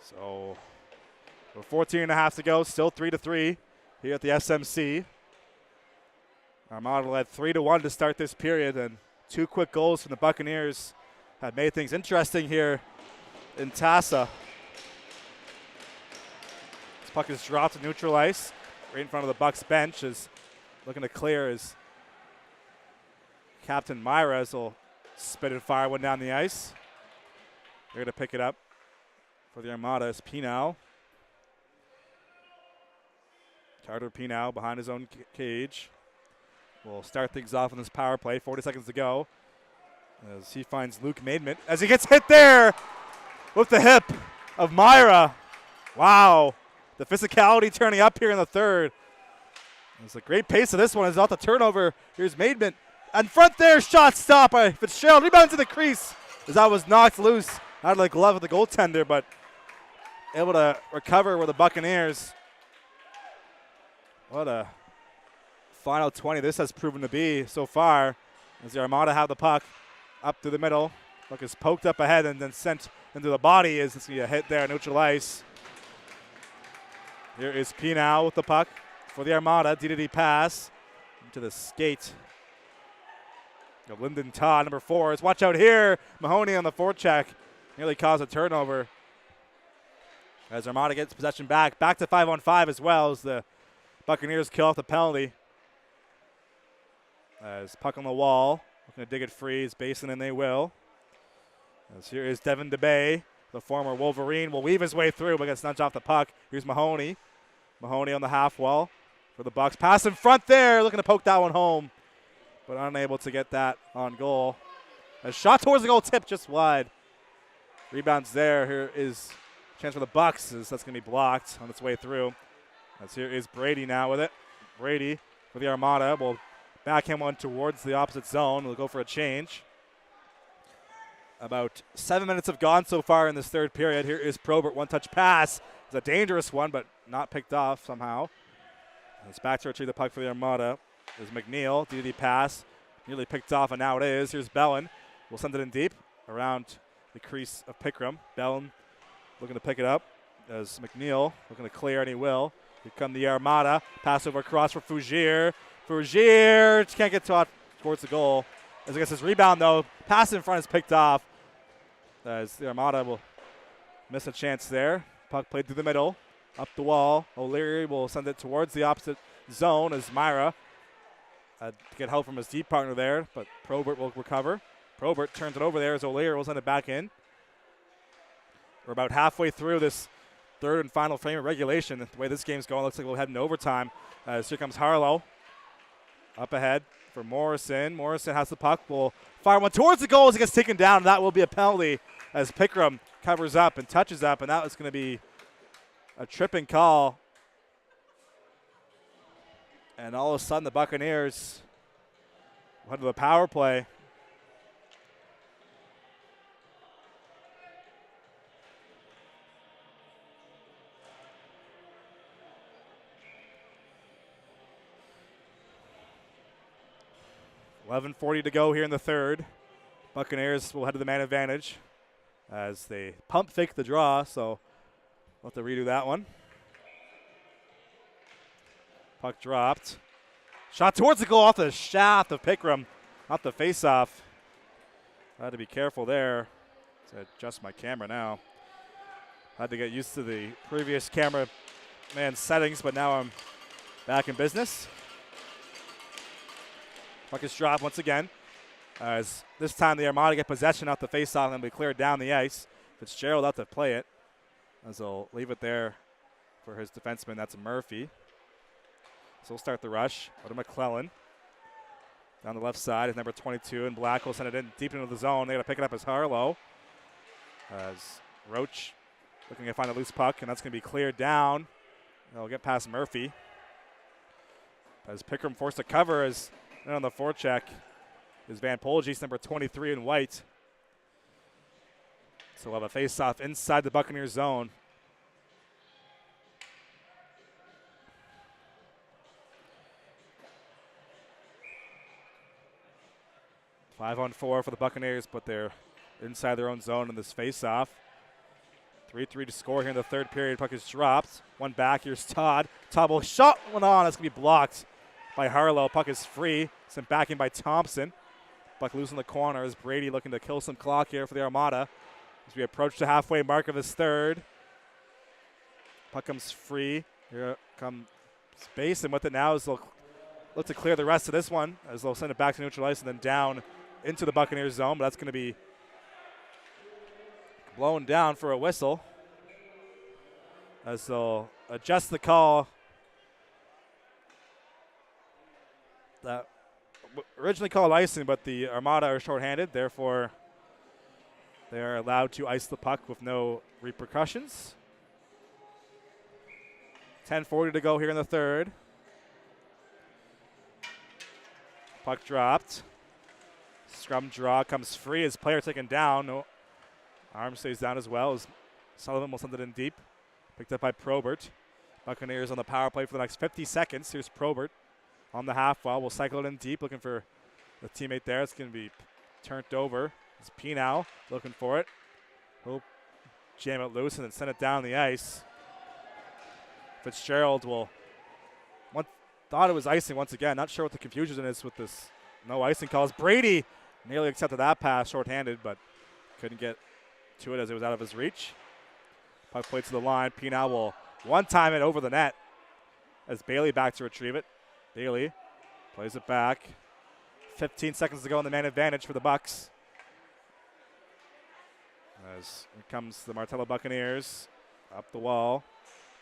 Speaker 2: So, 14 and a half to go, still 3-3 here at the SMC. Armada led 3-1 to start this period, and 2 quick goals from the Buccaneers have made things interesting here in Tassa. This puck is dropped to neutral ice, right in front of the Bucks bench, is looking to clear as Captain Myra will spit and fire one down the ice. They're going to pick it up for the Armada is Pinau. Carter Pinau behind his own cage. We'll start things off on this power play. 40 seconds to go as he finds Luke Maidment as he gets hit there with the hip of Myra. Wow. The physicality turning up here in the third. It's a great pace of this one. It's off the turnover. Here's Maidment. In front there, shot stopped by Fitzgerald. Rebound to the crease as that was knocked loose out of the glove of the goaltender, but able to recover with the Buccaneers. What a final 20 this has proven to be so far as the Armada have the puck up through the middle. Puck is poked up ahead and then sent into the body as it's going to be a hit there, neutral ice. Here is Pinau with the puck for the Armada. D-to-D pass into the skate of Lyndon Todd, number 4. Watch out here. Mahoney on the forecheck. Nearly caused a turnover. As Armada gets possession back to 5-on-5 as well as the Buccaneers kill off the penalty. As puck on the wall, looking to dig it free. It's Basin, and they will. As here is Devin DeBay, the former Wolverine, will weave his way through, but gets nudged off the puck. Here's Mahoney. Mahoney on the half wall for the Bucks. Pass in front there, looking to poke that one home, but unable to get that on goal. A shot towards the goal, tip just wide. Rebounds there. Here is a chance for the Bucks as that's going to be blocked on its way through. As here is Brady now with it. Brady for the Armada will backhand one towards the opposite zone. We'll go for a change. About 7 minutes have gone so far in this third period. Here is Probert, one-touch pass. It's a dangerous one, but not picked off somehow. And it's back to retrieve the puck for the Armada. There's McNeil, D-to-D pass. Nearly picked off, and now it is. Here's Bellin. We'll send it in deep around the crease of Pickram. Bellin looking to pick it up as McNeil looking to clear, and he will. Here come the Armada. Pass over across for Fougere. Fougere can't get towards the goal. As he gets his rebound, though, pass in front is picked off. As the Armada will miss a chance there. Puck played through the middle, up the wall. O'Leary will send it towards the opposite zone as Myra get help from his deep partner there, but Probert will recover. Probert turns it over there as O'Leary will send it back in. We're about halfway through this third and final frame of regulation. The way this game's going, looks like we'll head into overtime. As here comes Harlow. Up ahead for Morrison. Morrison has the puck. Will fire one towards the goal as he gets taken down. That will be a penalty as Pickram covers up and touches up, and that was going to be a tripping call. And all of a sudden, the Buccaneers went to the power play. .11:40 to go here in the third. Buccaneers will head to the man advantage as they pump fake the draw, so we'll have to redo that one. Puck dropped. Shot towards the goal off the shaft of Pickram, not the face-off. I had to be careful there. So adjust my camera now. Had to get used to the previous cameraman settings, but now I'm back in business. Puck is dropped once again. As this time the Armada get possession off the face-off and be cleared down the ice. Fitzgerald out to play it, as they'll leave it there for his defenseman. That's Murphy. So we'll start the rush. Go to McClellan. Down the left side is number 22, and Black will send it in deep into the zone. They got to pick it up as Harlow. As Roach looking to find a loose puck, and that's going to be cleared down. They'll get past Murphy. As Pickram forced to cover as on the forecheck is Van Polgis, number 23 in white. So we'll have a face-off inside the Buccaneers zone. Five on four for the Buccaneers, but they're inside their own zone in this face-off. 3-3 to score here in the third period. Puck is dropped. One back. Here's Todd. Todd will shot one on. That's going to be blocked by Harlow. Puck is free. Sent back in by Thompson. Puck loose in the corner as Brady looking to kill some clock here for the Armada. As we approach the halfway mark of this third. Puck comes free. Here comes Basin with it now as they'll look to clear the rest of this one. As they'll send it back to neutral ice and then down into the Buccaneers zone. But that's going to be blown down for a whistle as they'll adjust the call that originally called icing, but the Armada are shorthanded, therefore they are allowed to ice the puck with no repercussions. 10:40 to go here in the third. Puck dropped. Scrum draw comes free as player taken down. No. Arm stays down as well as Sullivan will send it in deep. Picked up by Probert. Buccaneers on the power play for the next 50 seconds. Here's Probert on the half wall. We'll cycle it in deep, looking for the teammate there. It's going to be turned over. It's Pinau looking for it. He'll jam it loose and then send it down the ice. Fitzgerald will thought it was icing once again. Not sure what the confusion is with this no icing calls. Brady nearly accepted that pass shorthanded, but couldn't get to it as it was out of his reach. Puck played to the line. Pinau will one-time it over the net as Bailey back to retrieve it. Bailey plays it back. 15 seconds to go on the man advantage for the Bucks. As here comes the Martello Buccaneers up the wall.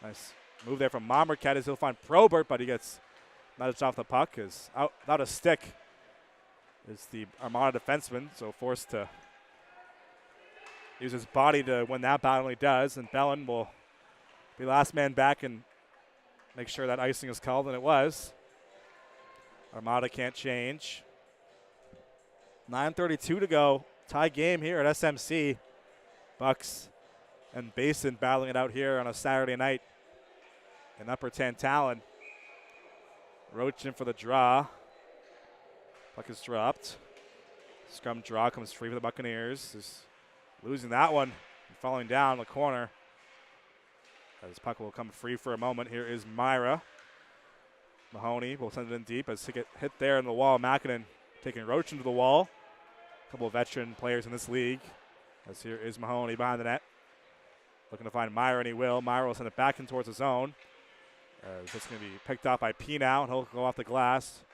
Speaker 2: Nice move there from Mommercat as he'll find Probert, but he gets nudged off the puck. Is out without a stick is the Armada defenseman, so forced to use his body to win that battle. He does, and Bellin will be last man back and make sure that icing is called, and it was. Armada can't change. 9:32 to go. Tie game here at SMC. Bucks and Basin battling it out here on a Saturday night in Upper Tantallon. Roach in for the draw. Puck is dropped. Scrum draw comes free for the Buccaneers. Is losing that one and falling down the corner. As puck will come free for a moment. Here is Myra. Mahoney will send it in deep as he get hit there in the wall. Mackinnon taking Roach into the wall. A couple of veteran players in this league. As here is Mahoney behind the net. Looking to find Myra, and he will. Myra will send it back in towards the zone. It's going to be picked up by Pinau, and he'll go off the glass.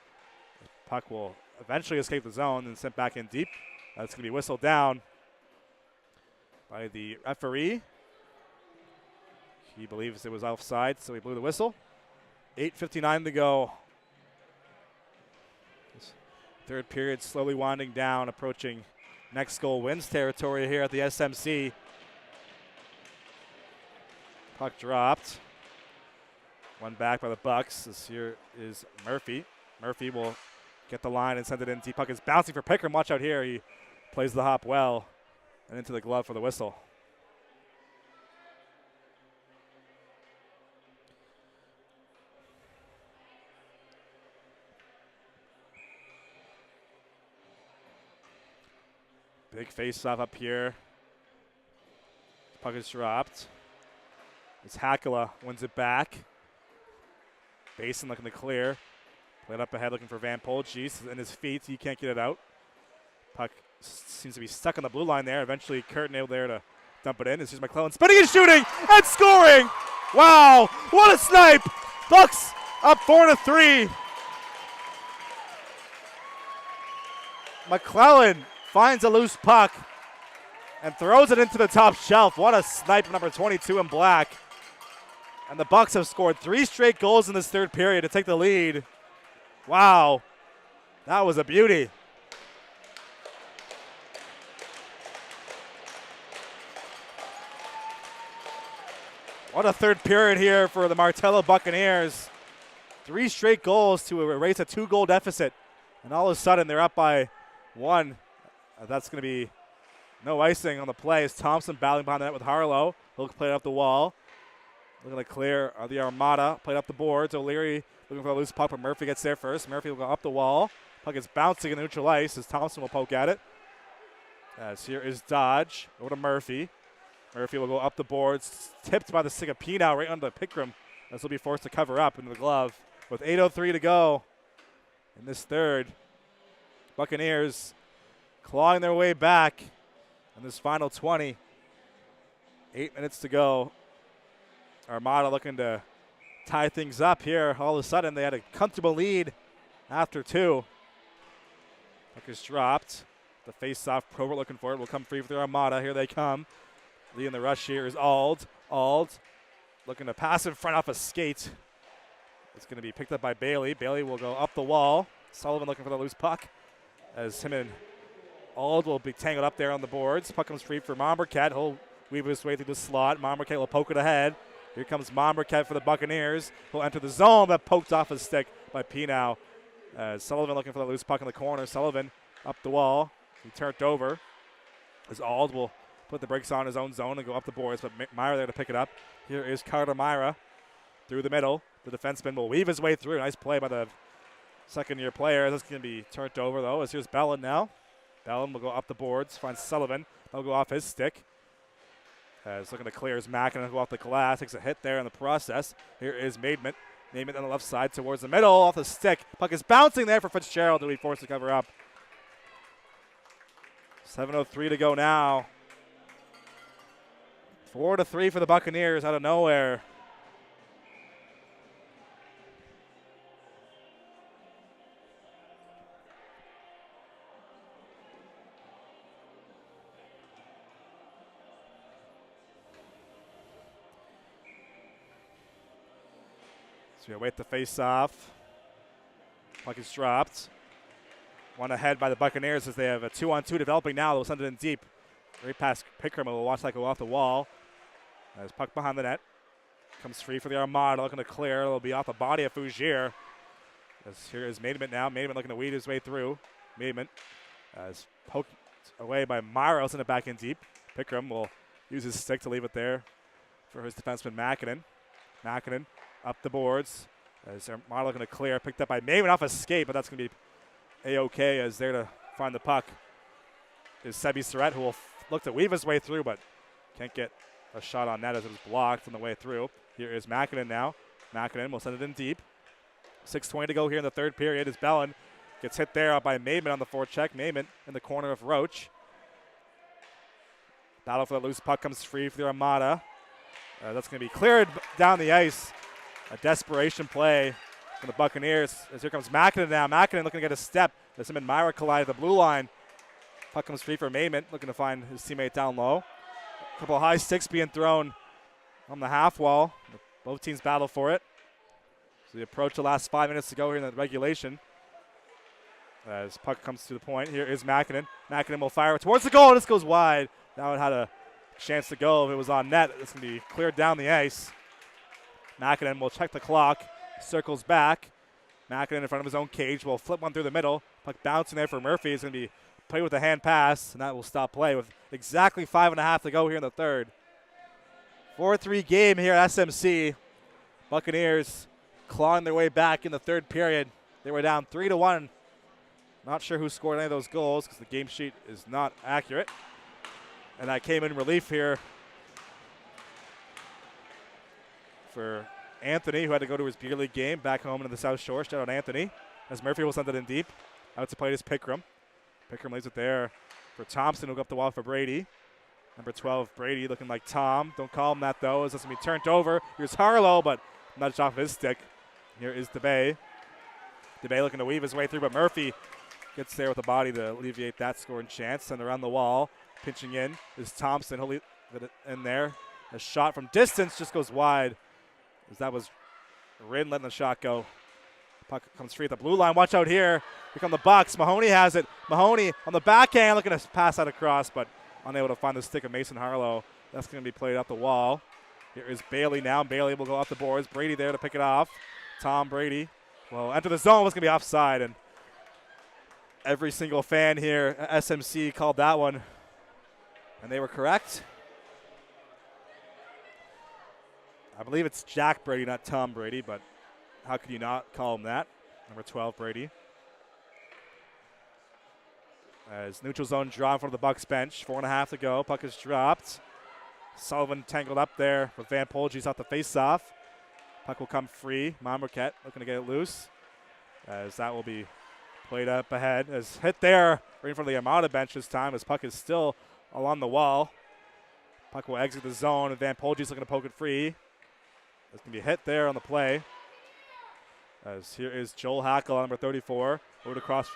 Speaker 2: The puck will eventually escape the zone and sent back in deep. That's going to be whistled down by the referee. He believes it was offside, so he blew the whistle. 8:59 to go. This third period slowly winding down, approaching next goal wins territory here at the SMC. Puck dropped. One back by the Bucks. This here is Murphy. Murphy will get the line and send it in. Deep puck is bouncing for Pickram. Watch out here. He plays the hop well and into the glove for the whistle. Big face-off up here. Puck is dropped. It's Hakala wins it back. Basin looking to clear. Played up ahead looking for Van Polgis in his feet. He can't get it out. Puck seems to be stuck on the blue line there. Eventually Curtin able there to dump it in. This is McClellan spinning and shooting and scoring. Wow, what a snipe. Bucks up 4-3. McClellan finds a loose puck and throws it into the top shelf. What a snipe, number 22 in black. And the Bucks have scored 3 straight goals in this third period to take the lead. Wow, that was a beauty. What a third period here for the Martello Buccaneers. 3 straight goals to erase a 2-goal deficit. And all of a sudden, they're up by 1. That's going to be no icing on the play. As Thompson battling behind the net with Harlow. He'll play it up the wall. Looking to clear the Armada. Played up the boards. O'Leary looking for a loose puck, but Murphy gets there first. Murphy will go up the wall. Puck is bouncing in neutral ice as Thompson will poke at it. As here is Dodge. Over to Murphy. Murphy will go up the boards. Tipped by the stick of Pino right under the Pickram. This will be forced to cover up into the glove. With 8:03 to go in this third. Buccaneers clawing their way back in this final 20. 8 minutes to go. Armada looking to tie things up here. All of a sudden, they had a comfortable lead after 2. Puck is dropped. The face-off, Probert looking for it. Will come free for the Armada. Here they come. Leading the rush here is Ald. Ald looking to pass in front off a skate. It's going to be picked up by Bailey. Bailey will go up the wall. Sullivan looking for the loose puck. As him and Ald will be tangled up there on the boards. Puck comes free for Mombercat. He'll weave his way through the slot. Mombercat will poke it ahead. Here comes Mombercat for the Buccaneers. He'll enter the zone, but poked off his stick by Pinow. Sullivan looking for the loose puck in the corner. Sullivan up the wall. He turned over. As Ald will put the brakes on his own zone and go up the boards, but Myra there to pick it up. Here is Carter Myra through the middle. The defenseman will weave his way through. Nice play by the second-year player. This is going to be turned over, though, as here's Bellin now. Bellin will go up the boards, finds Sullivan. He'll go off his stick. He's looking to clear his Mackin and go off the glass. Takes a hit there in the process. Here is Maidment. Maidment on the left side towards the middle, off the stick. Puck is bouncing there for Fitzgerald, who will be forced to cover up. 7:03 to go now. 4-3 for the Buccaneers out of nowhere. So we await the face-off. Puck is dropped. One ahead by the Buccaneers as they have a 2-on-2 developing now. They'll send it in deep. Right past Pickram. We'll watch that go off the wall. As puck behind the net. Comes free for the Armada. Looking to clear. It'll be off the body of Fougier. As here is Maidment now. Maidment looking to weed his way through. Maidment is poked away by Myra. Send it back in deep. Pickram will use his stick to leave it there for his defenseman Mackinnon. Mackinnon up the boards. As Armada looking to clear. Picked up by Maidment off a skate, but that's going to be A-OK as there to find the puck is Sebi Surratt, who will look to weave his way through, but can't get a shot on net as it was blocked on the way through. Here is Mackinnon now. Mackinnon will send it in deep. 6:20 to go here in the third period as Bellin gets hit there by Maidment on the forecheck. Maidment in the corner of Roach. Battle for the loose puck comes free for the Armada. That's going to be cleared down the ice. A desperation play from the Buccaneers. As here comes Mackinnon now. Mackinnon looking to get a step. As him and Myra collide at the blue line. Puck comes free for Maidment, looking to find his teammate down low. A couple of high sticks being thrown on the half wall. Both teams battle for it. So we approach the last 5 minutes to go here in the regulation. As puck comes to the point, here is Mackinnon. Mackinnon will fire towards the goal, and this goes wide. Now it had a chance to go if it was on net. It's going to be cleared down the ice. Mackinnon will check the clock, circles back. Mackinnon in front of his own cage will flip one through the middle. Puck bouncing there for Murphy. It's going to be played with a hand pass, and that will stop play with exactly 5.5 to go here in the third. 4-3 game here at SMC. Buccaneers clawing their way back in the third period. They were down 3-1. Not sure who scored any of those goals because the game sheet is not accurate. And that came in relief here for Anthony, who had to go to his beer league game back home into the South Shore. Shout out Anthony. As Murphy will send it in deep. Out to play is Pickram. Pickram leaves it there for Thompson. He'll go up the wall for Brady. Number 12, Brady, looking like Tom. Don't call him that, though, as it's going to be turned over. Here's Harlow, but nudged off his stick. Here is DeBay. DeBay looking to weave his way through, but Murphy gets there with a body to alleviate that scoring chance. And around the wall, pinching in is Thompson. He'll leave it in there. A shot from distance just goes wide. as that was Rin letting the shot go. Puck comes free at the blue line. Watch out here. Here come the Bucks. Mahoney has it. Mahoney on the backhand looking to pass that across, but unable to find the stick of Mason Harlow. That's going to be played off the wall. Here is Bailey now. Bailey will go off the boards. Brady there to pick it off. Tom Brady will enter the zone. It's going to be offside, and every single fan here at SMC called that one, and they were correct. I believe it's Jack Brady, not Tom Brady, but how could you not call him that? Number 12, Brady. As neutral zone draw in front of the Bucks bench. 4.5 to go. Puck is dropped. Sullivan tangled up there with Van Polges off the faceoff. Puck will come free. Monmarquette looking to get it loose. As that will be played up ahead. As hit there right in front of the Armada bench this time. As puck is still along the wall. Puck will exit the zone. And Van Polges looking to poke it free. There's going to be a hit there on the play. As here is Joel Hackle on number 34. Over across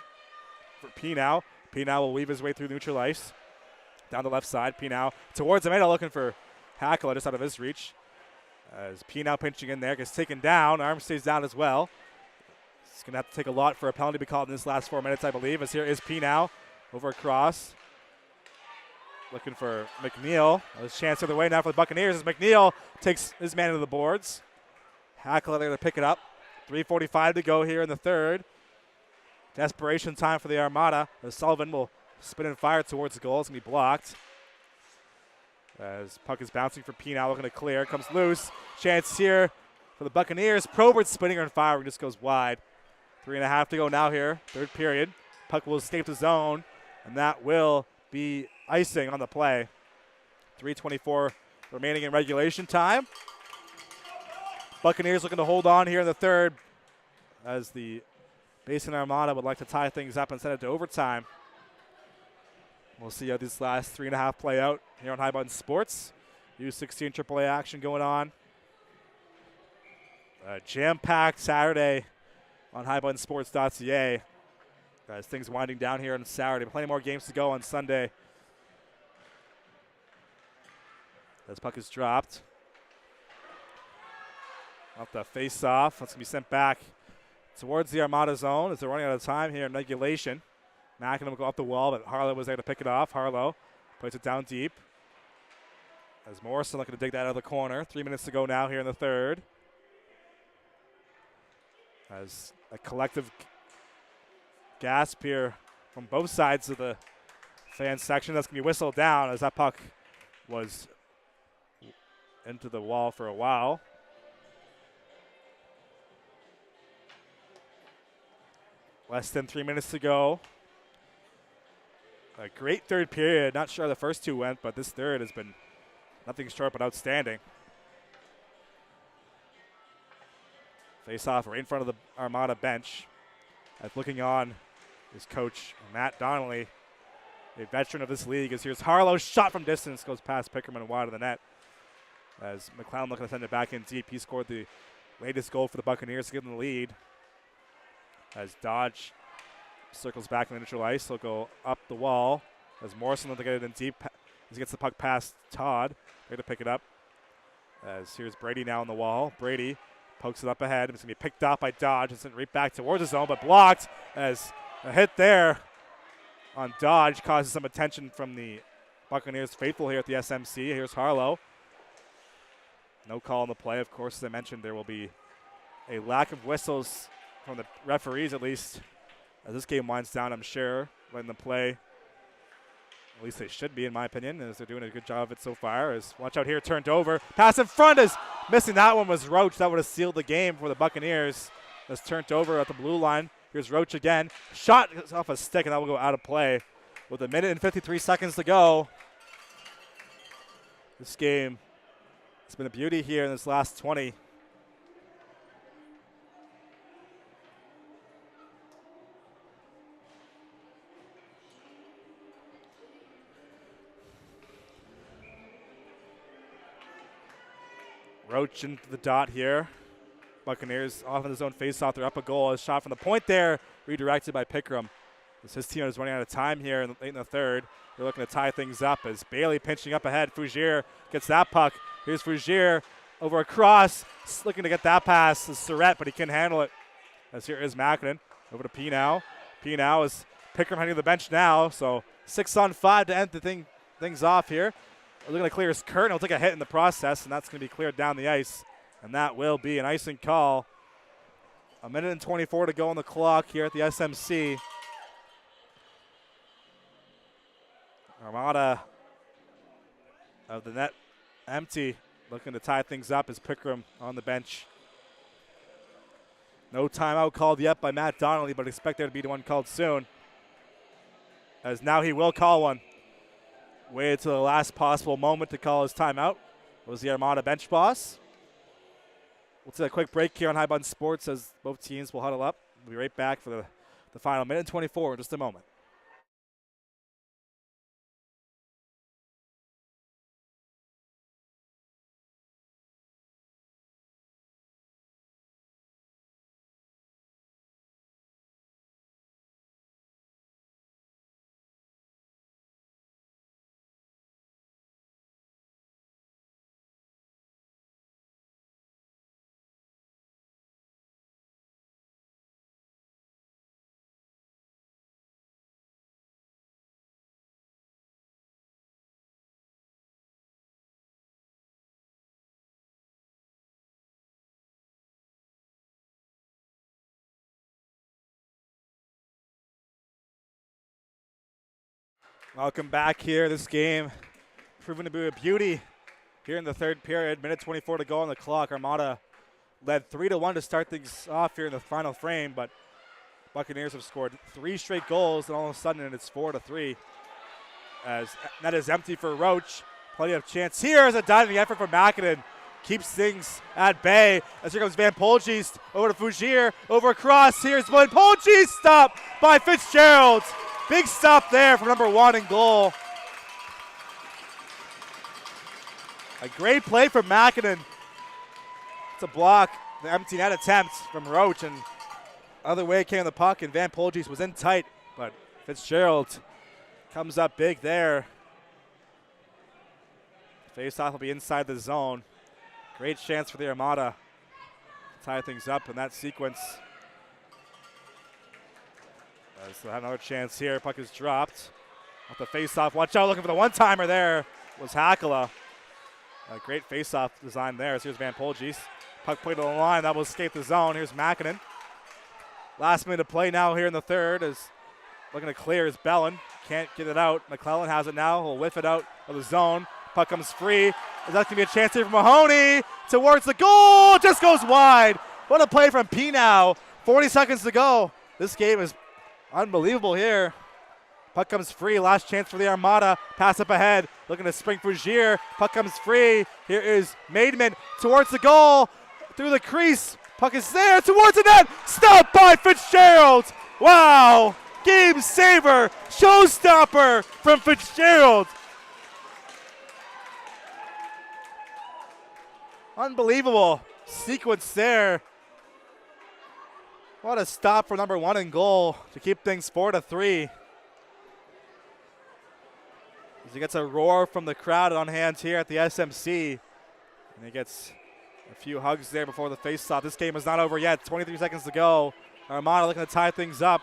Speaker 2: for Pinow. Pinow will weave his way through neutral ice. Down the left side. Pinow towards the middle looking for Hackle just out of his reach. As Pinow pinching in there. Gets taken down. Arm stays down as well. It's going to have to take a lot for a penalty to be called in this last 4 minutes, I believe. As here is Pinow over across. Looking for McNeil. A chance the other way now for the Buccaneers as McNeil takes his man to the boards. Hackle there to pick it up. 3:45 to go here in the third. Desperation time for the Armada. As Sullivan will spin and fire towards the goal. It's going to be blocked. As puck is bouncing for Pinow, looking to clear. Comes loose. Chance here for the Buccaneers. Probert spinning and firing, just goes wide. 3.5 to go now here. Third period. Puck will escape the zone, and that will be icing on the play. 3:24 remaining in regulation time. Buccaneers looking to hold on here in the third as the Basin Armada would like to tie things up and send it to overtime. We'll see how these last 3.5 play out here on High Button Sports. U16 AAA action going on. A jam-packed Saturday on highbuttonsports.ca. As things winding down here on Saturday. Plenty more games to go on Sunday. As puck is dropped. Off the face-off. That's going to be sent back towards the Armada zone as they're running out of time here in regulation. Mackinnon will go off the wall, but Harlow was there to pick it off. Harlow puts it down deep. As Morrison looking to dig that out of the corner. 3 minutes to go now here in the third. As a collective gasp here from both sides of the fan section. That's going to be whistled down as that puck was into the wall for a while. Less than 3 minutes to go. A great third period. Not sure how the first two went, but this third has been nothing short but outstanding. Face off right in front of the Armada bench. As looking on is coach Matt Donnelly, a veteran of this league. As here's Harlow, shot from distance, goes past Pickerman and wide of the net. As McLeod looking to send it back in deep. He scored the latest goal for the Buccaneers to give them the lead. As Dodge circles back in the neutral ice, he'll go up the wall. As Morrison looking to get it in deep, as he gets the puck past Todd, ready to pick it up. As here's Brady now on the wall. Brady pokes it up ahead. It's going to be picked up by Dodge and sent right back towards the zone, but blocked as a hit there on Dodge causes some attention from the Buccaneers faithful here at the SMC. Here's Harlow. No call on the play. Of course, as I mentioned, there will be a lack of whistles from the referees, at least, as this game winds down, I'm sure, letting them play. At least they should be, in my opinion, as they're doing a good job of it so far. As watch out here, turned over. Pass in front is missing. That one was Roach. That would have sealed the game for the Buccaneers. That's turned over at the blue line. Here's Roach again. Shot off a stick, and that will go out of play with 1 minute and 53 seconds to go. This game has been a beauty here in this last 20. Roach into the dot here. Buccaneers off in his own face-off. They're up a goal. A shot from the point there, redirected by Pickram. As his team is running out of time here late in the third. They're looking to tie things up as Bailey pinching up ahead. Fougier gets that puck. Here's Fougier over a cross. Looking to get that pass is Surratt, but he couldn't handle it. As here is Mackinnon. Over to P now. P now is Pickram heading to the bench now. So 6-on-5 to end the things off here. We're looking to clear his curtain. He'll take a hit in the process, and that's going to be cleared down the ice. And that will be an icing call. 1:24 to go on the clock here at the SMC. Armada of the net empty, looking to tie things up as Pickram on the bench. No timeout called yet by Matt Donnelly, but expect there to be one called soon. As now he will call one. Waited to the last possible moment to call his timeout. Was the Armada bench boss. We'll take a quick break here on High Button Sports as both teams will huddle up. We'll be right back for the final 1:24 in just a moment. Welcome back here. This game proving to be a beauty here in the third period. 1:24 to go on the clock. Armada led 3-1 to start things off here in the final frame, but Buccaneers have scored 3 straight goals, and all of a sudden it's 4-3. As net is empty for Roach. Plenty of chance here as a diving effort from Mackinnon. Keeps things at bay. As here comes Van Polgeest over to Fougier. Over across. Here's Van Polgeest. Stop by Fitzgerald. Big stop there from number 1 in goal. A great play from Mackinnon. It's a block. The empty net attempt from Roach, and other way came the puck, and Van Polgeest was in tight, but Fitzgerald comes up big there. Face-off will be inside the zone. Great chance for the Armada to tie things up in that sequence. So have another chance here. Puck is dropped. Off the face-off. Watch out, looking for the one-timer there was Hakala. A great face-off design there. So here's Van Polgeest. Puck played to the line. That will escape the zone. Here's Mackinnon. Last minute of play now here in the third is looking to clear is Bellin. Can't get it out. McClellan has it now. He'll whiff it out of the zone. Puck comes free. Is that going to be a chance here for Mahoney? Towards the goal. Just goes wide. What a play from P now. 40 seconds to go. This game is unbelievable here. Puck comes free. Last chance for the Armada. Pass up ahead. Looking to spring Fougier. Puck comes free. Here is Maidman towards the goal. Through the crease. Puck is there towards the net. Stopped by Fitzgerald. Wow. Game saver. Showstopper from Fitzgerald. Unbelievable sequence there. What a stop for number 1 in goal to keep things 4-3. As he gets a roar from the crowd on hand here at the SMC. And he gets a few hugs there before the face-off. This game is not over yet. 23 seconds to go. Armada looking to tie things up.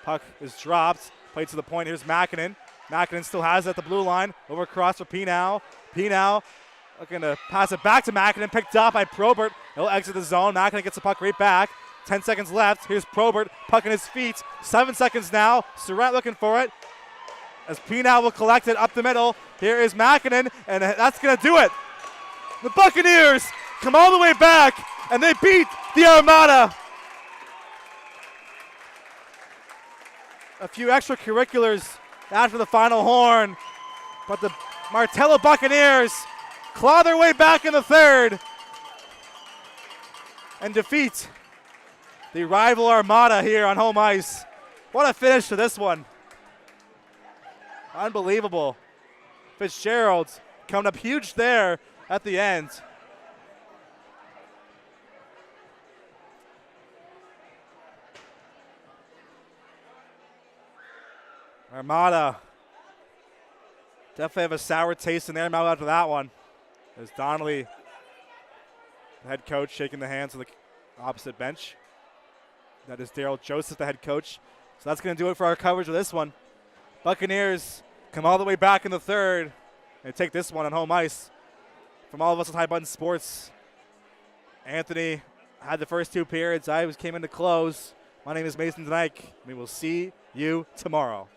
Speaker 2: Puck is dropped. Played to the point. Here's Mackinnon. Mackinnon still has it at the blue line. Over across for Pinau. Pinau looking to pass it back to Mackinnon. Picked up by Probert. He'll exit the zone. Mackinnon gets the puck right back. 10 seconds left. Here's Probert. Puck in his feet. 7 seconds now. Surratt looking for it. As Pinau will collect it up the middle. Here is Mackinnon, and that's going to do it. The Buccaneers come all the way back, and they beat the Armada. A few extracurriculars after the final horn, but the Martello Buccaneers claw their way back in the third and defeat the rival Armada here on home ice. What a finish to this one. Unbelievable. Fitzgerald coming up huge there at the end. Armada definitely have a sour taste in their mouth after that one. As Donnelly The head coach shaking the hands of the opposite bench. That is Daryl Joseph, the head coach. So that's going to do it for our coverage of this one. Buccaneers come all the way back in the third and take this one on home ice. From all of us at High Button Sports, Anthony had the first 2 periods. I came in to close. My name is Mason Dyke. We will see you tomorrow.